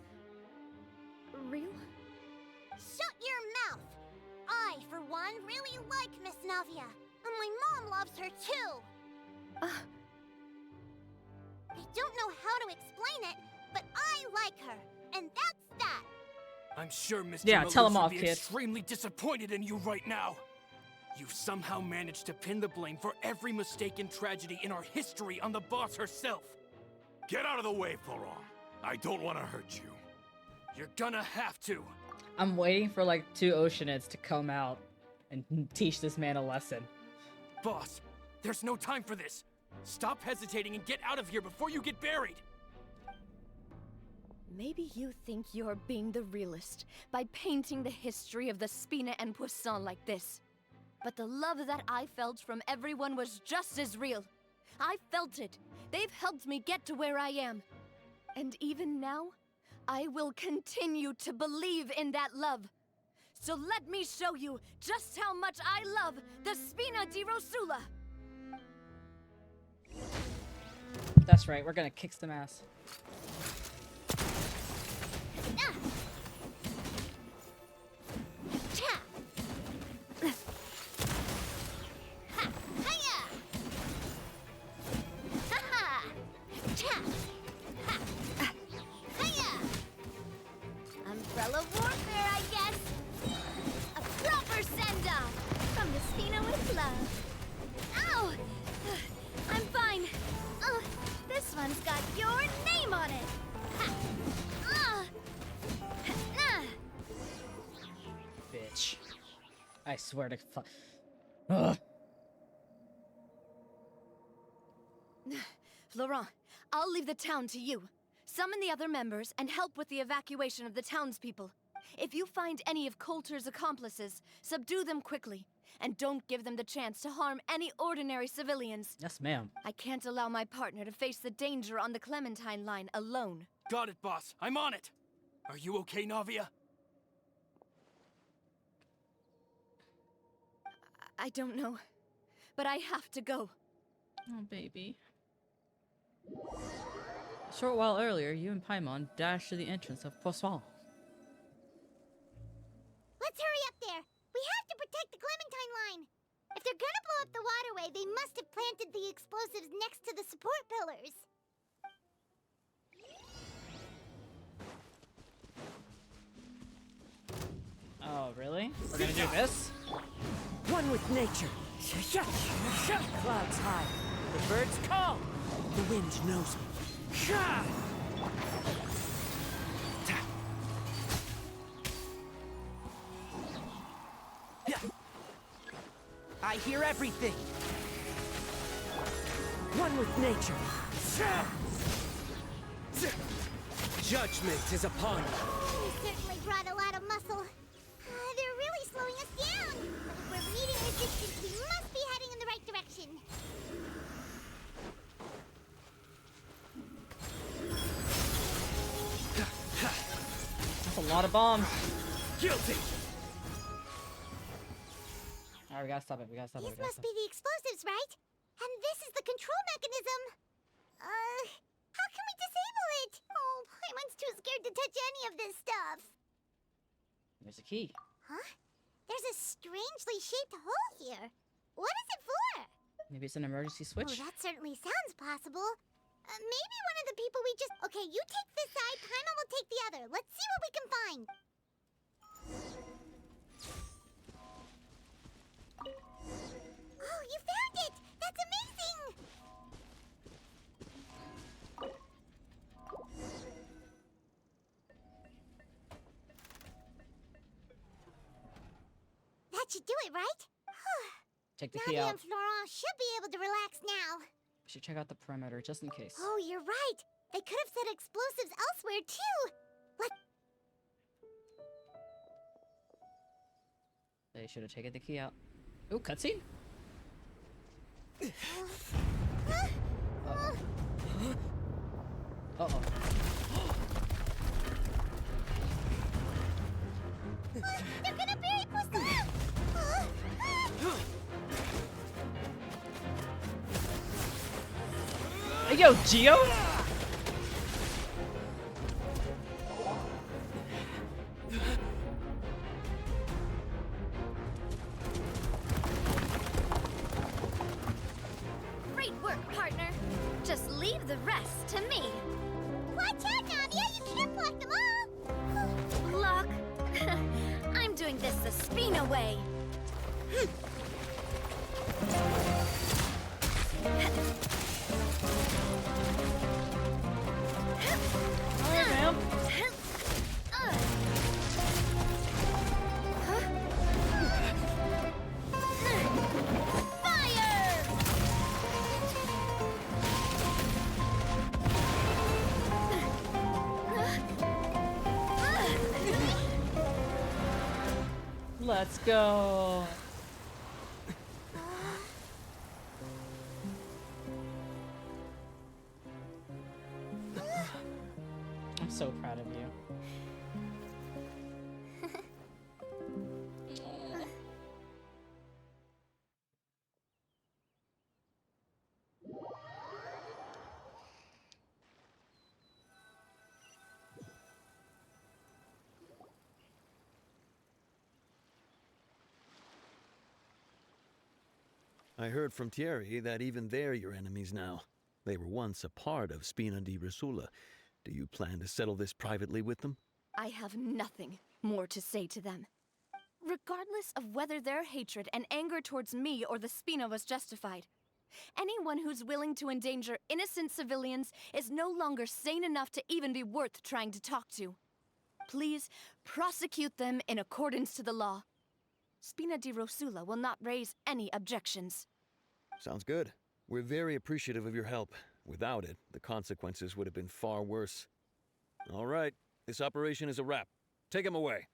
Speaker 11: real?
Speaker 3: Shut your mouth! I, for one, really like Miss Navia, and my mom loves her too! I don't know how to explain it, but I like her, and that's that!
Speaker 6: I'm sure Mr.
Speaker 1: Yeah, tell him
Speaker 6: Malus
Speaker 1: off,
Speaker 6: would be
Speaker 1: kid.
Speaker 6: extremely disappointed in you right now. You've somehow managed to pin the blame for every mistake and tragedy in our history on the boss herself.
Speaker 8: Get out of the way, Florent. I don't want to hurt you.
Speaker 6: You're gonna have to.
Speaker 1: I'm waiting for like 2 Oceanids to come out and teach this man a lesson.
Speaker 6: Boss, there's no time for this. Stop hesitating and get out of here before you get buried.
Speaker 11: Maybe you think you're being the realist by painting the history of the Spina and Poisson like this. But the love that I felt from everyone was just as real. I felt it. They've helped me get to where I am. And even now, I will continue to believe in that love. So let me show you just how much I love the Spina di Rosula.
Speaker 1: That's right, we're gonna kick some ass.
Speaker 3: Umbrella warfare, I guess. A proper send-off from the Spina with love. Ow! I'm fine. This one's got your name on it. Ha!
Speaker 1: Bitch. I swear to fuck. Ugh.
Speaker 11: Florent, I'll leave the town to you. Summon the other members and help with the evacuation of the townspeople. If you find any of Coulter's accomplices, subdue them quickly. And don't give them the chance to harm any ordinary civilians.
Speaker 1: Yes, ma'am.
Speaker 11: I can't allow my partner to face the danger on the Clementine line alone.
Speaker 6: Got it, boss. I'm on it. Are you okay, Navia?
Speaker 11: I don't know, but I have to go.
Speaker 1: Oh, baby. A short while earlier, you and Paimon dashed to the entrance of Poisson.
Speaker 3: Let's hurry up there. We have to protect the Clementine line. If they're gonna blow up the waterway, they must have planted the explosives next to the support pillars.
Speaker 1: Oh, really? We're gonna do this?
Speaker 10: One with nature. Clouds high. The birds call. The wind knows me. I hear everything. One with nature. Judgment is upon you.
Speaker 3: We certainly brought a lot of muscle. They're really slowing us down. But if we're meeting resistance, we must be heading in the right direction.
Speaker 1: That's a lot of bombs.
Speaker 6: Guilty.
Speaker 1: Alright, we gotta stop it. We gotta stop it.
Speaker 3: These must be the explosives, right? And this is the control mechanism. How can we disable it? Oh, Paimon's too scared to touch any of this stuff.
Speaker 1: There's a key.
Speaker 3: Huh? There's a strangely shaped hole here. What is it for?
Speaker 1: Maybe it's an emergency
Speaker 3: Oh,
Speaker 1: switch?
Speaker 3: that certainly sounds possible. Maybe one of the people we just... Okay, you take this side, Paimon will take the other. Let's see what we can find. Oh, you found it! That's amazing! That should do it, right?
Speaker 1: Take the key
Speaker 3: Navia
Speaker 1: out.
Speaker 3: and Florent should be able to relax now.
Speaker 1: We should check out the perimeter just in case.
Speaker 3: Oh, you're right. They could have set explosives elsewhere, too.
Speaker 1: They should have taken the key out. Ooh, cutscene? Uh-oh.
Speaker 3: They're gonna bury Poisson!
Speaker 1: Hey, yo, Geo?
Speaker 11: Great work, partner. Just leave the rest to me.
Speaker 3: Watch out, Navia! You can't block them all!
Speaker 11: Block? I'm doing this the Spina way.
Speaker 1: Alright, ma'am.
Speaker 11: Fire!
Speaker 1: Let's go. I'm so proud of you.
Speaker 13: I heard from Thierry that even they're your enemies now. They were once a part of Spina di Rosula. Do you plan to settle this privately with them?
Speaker 11: I have nothing more to say to them. Regardless of whether their hatred and anger towards me or the Spina was justified, anyone who's willing to endanger innocent civilians is no longer sane enough to even be worth trying to talk to. Please prosecute them in accordance to the law. Spina di Rosula will not raise any objections.
Speaker 13: Sounds good. We're very appreciative of your help. Without it, the consequences would have been far worse. All right, this operation is a wrap. Take him away.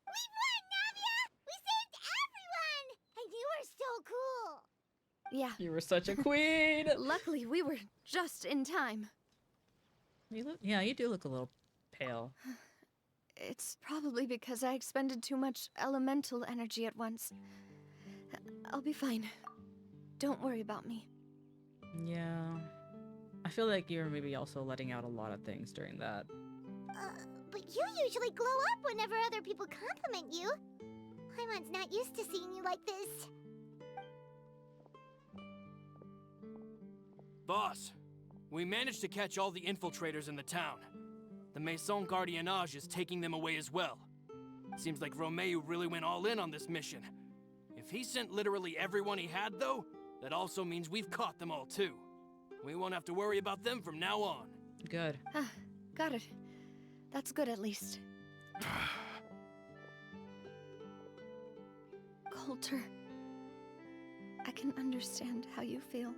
Speaker 3: We won, Navia! We saved everyone! And you were so cool!
Speaker 11: Yeah.
Speaker 1: You were such a queen!
Speaker 11: Luckily, we were just in time.
Speaker 1: Yeah, you do look a little pale.
Speaker 11: It's probably because I expended too much elemental energy at once. I'll be fine. Don't worry about me.
Speaker 1: Yeah. I feel like you're maybe also letting out a lot of things during that.
Speaker 3: But you usually glow up whenever other people compliment you. Paimon's not used to seeing you like this.
Speaker 6: Boss, we managed to catch all the infiltrators in the town. The Maison Gardiennage is taking them away as well. Seems like Romeu really went all in on this mission. If he sent literally everyone he had, though, that also means we've caught them all too. We won't have to worry about them from now on.
Speaker 1: Good.
Speaker 11: Got it. That's good at least. Coulter, I can understand how you feel.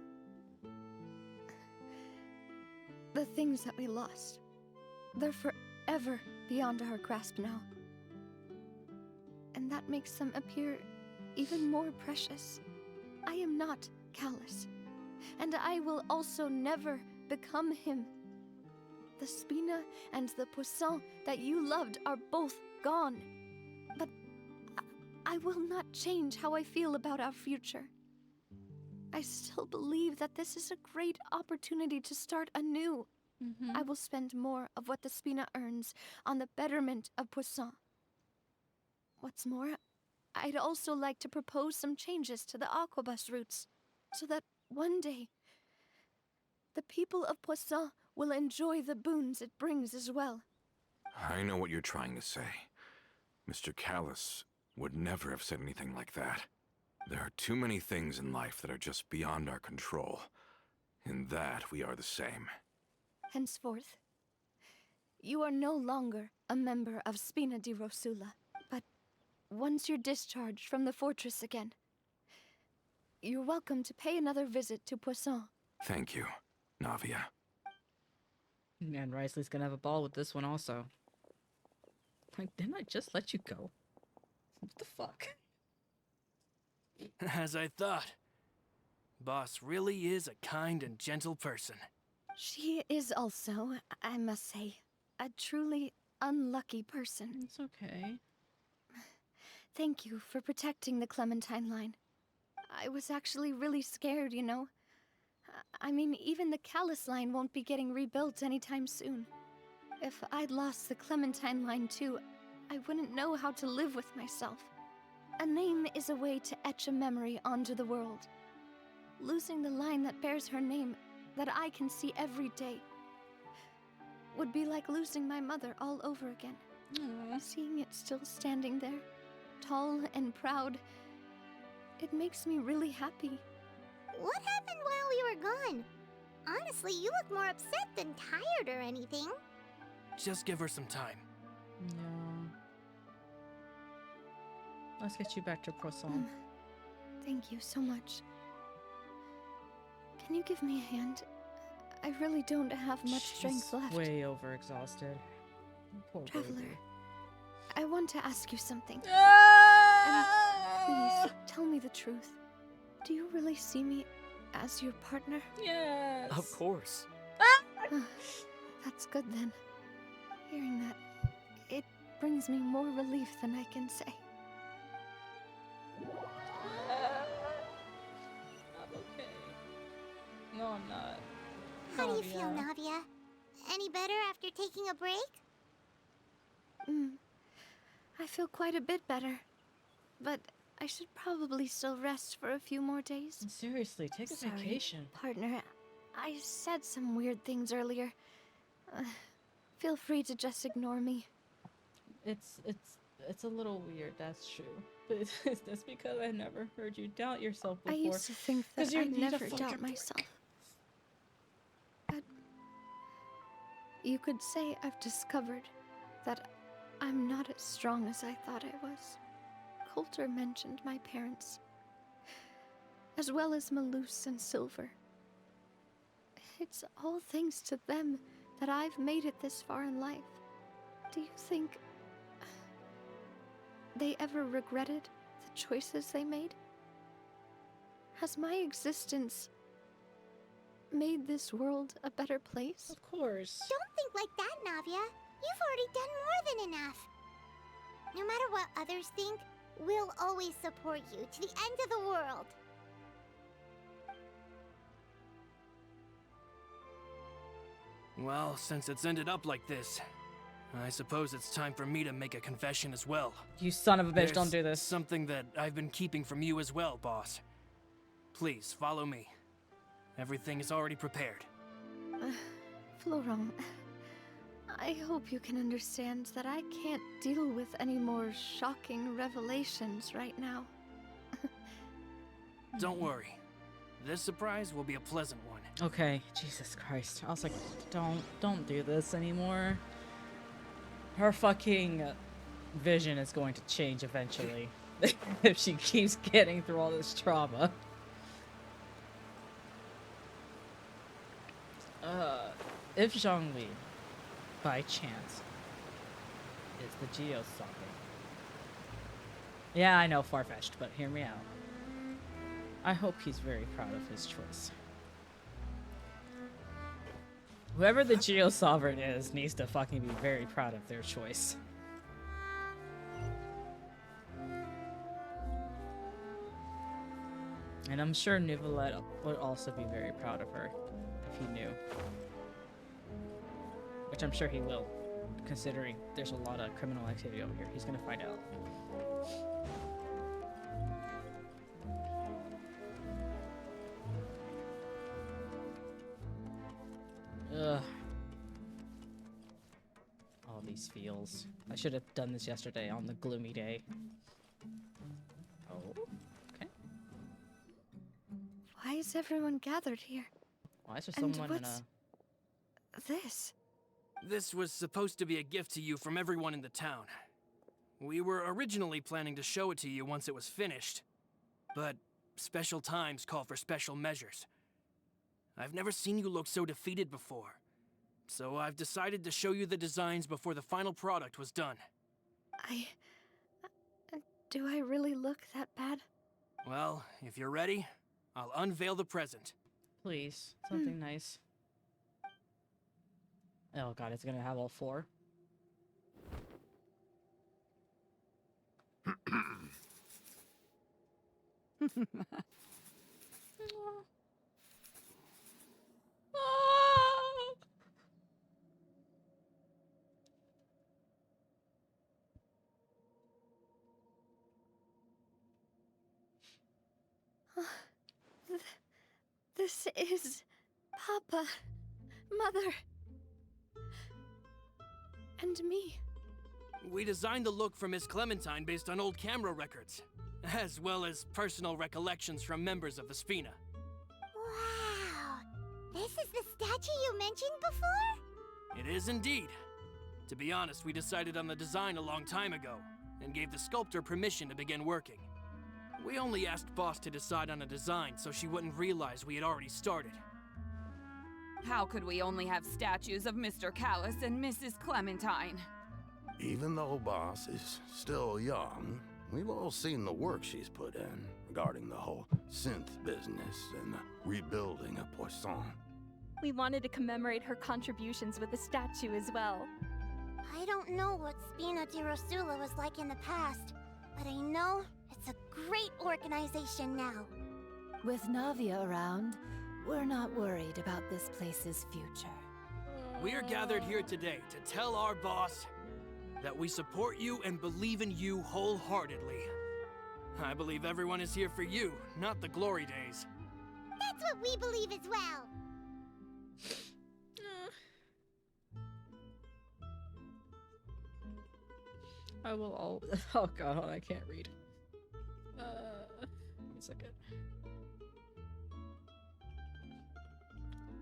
Speaker 11: The things that we lost, they're forever beyond our grasp now. And that makes them appear even more precious. I am not callous, and I will also never become him. The Spina and the Poisson that you loved are both gone. But I will not change how I feel about our future. I still believe that this is a great opportunity to start anew. I will spend more of what the Spina earns on the betterment of Poisson. What's more, I'd also like to propose some changes to the Aquabus routes, so that one day, the people of Poisson will enjoy the boons it brings as well.
Speaker 8: I know what you're trying to say. Mr. Callus would never have said anything like that. There are too many things in life that are just beyond our control. In that, we are the same.
Speaker 11: Henceforth, you are no longer a member of Spina di Rosula, but once you're discharged from the fortress again, you're welcome to pay another visit to Poisson.
Speaker 8: Thank you, Navia.
Speaker 1: Man, Risley's gonna have a ball with this one also. Like, didn't I just let you go? What the fuck?
Speaker 6: As I thought. Boss really is a kind and gentle person.
Speaker 11: She is also, I must say, a truly unlucky person.
Speaker 1: It's okay.
Speaker 11: Thank you for protecting the Clementine line. I was actually really scared, you know. I mean, even the Callus line won't be getting rebuilt anytime soon. If I'd lost the Clementine line too, I wouldn't know how to live with myself. A name is a way to etch a memory onto the world. Losing the line that bears her name, that I can see every day, would be like losing my mother all over again. Seeing it still standing there, tall and proud, it makes me really happy.
Speaker 3: What happened while we were gone? Honestly, you look more upset than tired or anything.
Speaker 6: Just give her some time.
Speaker 1: No. Let's get you back to Poisson.
Speaker 11: Thank you so much. Can you give me a hand? I really don't have much strength left.
Speaker 1: Way overexhausted. Poor
Speaker 11: Traveler,
Speaker 1: baby.
Speaker 11: I want to ask you something.
Speaker 1: Ah!
Speaker 11: And please, tell me the truth. Do you really see me as your partner?
Speaker 1: Yes.
Speaker 10: Of course.
Speaker 11: That's good then. Hearing that, it brings me more relief than I can say.
Speaker 1: I'm okay. No, I'm not.
Speaker 3: How do you feel,
Speaker 1: Navia.
Speaker 3: Navia? Any better after taking a break?
Speaker 11: I feel quite a bit better. But I should probably still rest for a few more days.
Speaker 1: Seriously, take a vacation.
Speaker 11: Partner. I said some weird things earlier. Feel free to just ignore me.
Speaker 1: It's a little weird, that's true. But that's because I never heard you doubt yourself before.
Speaker 11: I used to think that
Speaker 1: you
Speaker 11: I'd
Speaker 1: need a
Speaker 11: never
Speaker 1: fucking
Speaker 11: doubt myself. But you could say I've discovered that I'm not as strong as I thought I was. Coulter mentioned my parents, as well as Malus and Silver. It's all thanks to them that I've made it this far in life. Do you think they ever regretted the choices they made? Has my existence made this world a better place?
Speaker 1: Of course.
Speaker 3: Don't think like that, Navia. You've already done more than enough. No matter what others think, we'll always support you to the end of the world.
Speaker 6: Well, since it's ended up like this, I suppose it's time for me to make a confession as well.
Speaker 1: You son of a bitch, don't do
Speaker 6: There's
Speaker 1: this.
Speaker 6: something that I've been keeping from you as well, boss. Please, follow me. Everything is already prepared.
Speaker 11: Florent, I hope you can understand that I can't deal with any more shocking revelations right now.
Speaker 6: Don't worry. This surprise will be a pleasant one.
Speaker 1: Okay, Jesus Christ. I was like, don't do this anymore. Her fucking vision is going to change eventually. If she keeps getting through all this trauma. If Zhongli, by chance, is the Geo Sovereign. Yeah, I know, far-fetched, but hear me out. I hope he's very proud of his choice. Whoever the Geo Sovereign is needs to fucking be very proud of their choice. And I'm sure Nivelette would also be very proud of her if he knew. Which I'm sure he will, considering there's a lot of criminal activity over here. He's gonna find out. Ugh. All these feels. I should have done this yesterday on the gloomy day. Oh, okay.
Speaker 11: Why is everyone gathered here?
Speaker 1: Why is there
Speaker 11: And
Speaker 1: someone in
Speaker 11: what's this?
Speaker 6: This was supposed to be a gift to you from everyone in the town. We were originally planning to show it to you once it was finished, but special times call for special measures. I've never seen you look so defeated before, so I've decided to show you the designs before the final product was done.
Speaker 11: Do I really look that bad?
Speaker 6: Well, if you're ready, I'll unveil the present.
Speaker 1: Please, something nice. Oh god, it's gonna have all four.
Speaker 11: This is Papa, Mother, and me.
Speaker 6: We designed the look for Miss Clementine based on old camera records, as well as personal recollections from members of the Spina.
Speaker 3: Wow! This is the statue you mentioned before?
Speaker 6: It is indeed. To be honest, we decided on the design a long time ago, and gave the sculptor permission to begin working. We only asked Boss to decide on a design so she wouldn't realize we had already started.
Speaker 14: How could we only have statues of Mr. Callus and Mrs. Clementine?
Speaker 15: Even though Boss is still young, we've all seen the work she's put in regarding the whole synth business and the rebuilding of Poisson.
Speaker 16: We wanted to commemorate her contributions with a statue as well.
Speaker 3: I don't know what Spina di Rosula was like in the past, but I know it's a great organization now.
Speaker 12: With Navia around, we're not worried about this place's future.
Speaker 6: We are gathered here today to tell our boss that we support you and believe in you wholeheartedly. I believe everyone is here for you, not the glory days.
Speaker 3: That's what we believe as well.
Speaker 1: I will all. Oh god, hold on, I can't read. One second.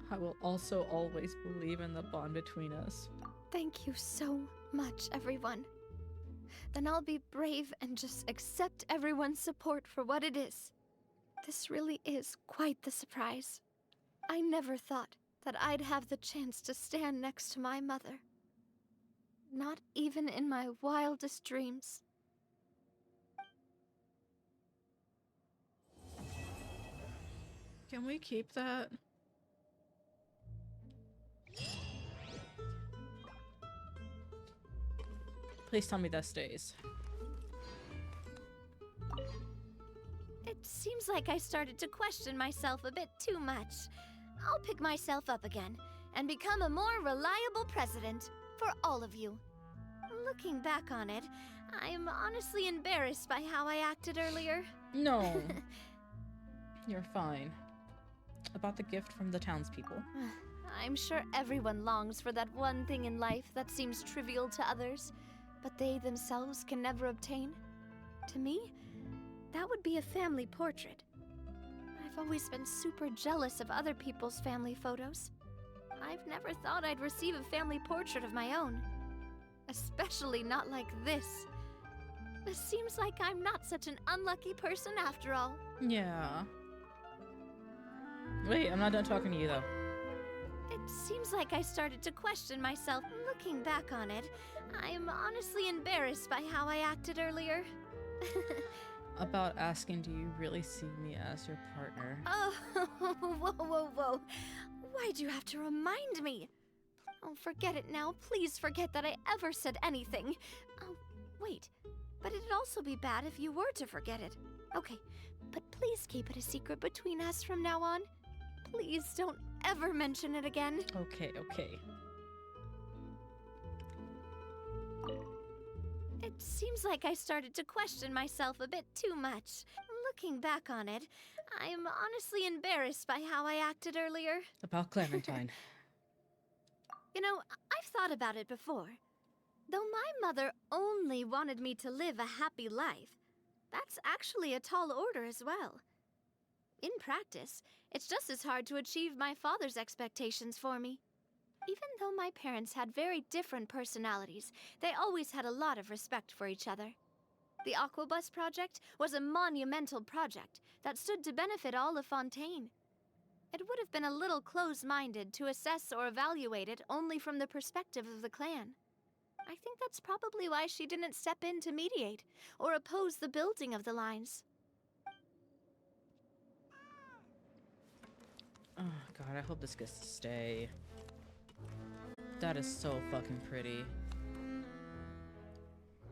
Speaker 1: I will also always believe in the bond between us.
Speaker 11: Thank you so much, everyone. Then I'll be brave and just accept everyone's support for what it is. This really is quite the surprise. I never thought that I'd have the chance to stand next to my mother. Not even in my wildest dreams.
Speaker 1: Can we keep that? Please tell me that stays.
Speaker 2: It seems like I started to question myself a bit too much. I'll pick myself up again and become a more reliable president for all of you. Looking back on it, I'm honestly embarrassed by how I acted earlier.
Speaker 1: No. You're fine. About the gift from the townspeople.
Speaker 2: I'm sure everyone longs for that one thing in life that seems trivial to others, but they themselves can never obtain. To me, that would be a family portrait. I've always been super jealous of other people's family photos. I've never thought I'd receive a family portrait of my own. Especially not like this. It seems like I'm not such an unlucky person after all.
Speaker 1: Yeah. Wait, I'm not done talking to you though.
Speaker 2: It seems like I started to question myself. Looking back on it, I'm honestly embarrassed by how I acted earlier.
Speaker 1: About asking, do you really see me as your partner?
Speaker 2: Oh, whoa. Why'd you have to remind me? Oh, forget it now. Please forget that I ever said anything. Oh, wait. But it'd also be bad if you were to forget it. Okay, but please keep it a secret between us from now on. Please don't ever mention it again.
Speaker 1: Okay.
Speaker 2: It seems like I started to question myself a bit too much. Looking back on it, I'm honestly embarrassed by how I acted earlier.
Speaker 1: About Clementine.
Speaker 2: You know, I've thought about it before. Though my mother only wanted me to live a happy life, that's actually a tall order as well. In practice, it's just as hard to achieve my father's expectations for me. Even though my parents had very different personalities, they always had a lot of respect for each other. The Aquabus project was a monumental project that stood to benefit all of Fontaine. It would have been a little close-minded to assess or evaluate it only from the perspective of the clan. I think that's probably why she didn't step in to mediate or oppose the building of the lines.
Speaker 1: Oh god, I hope this gets to stay. That is so fucking pretty.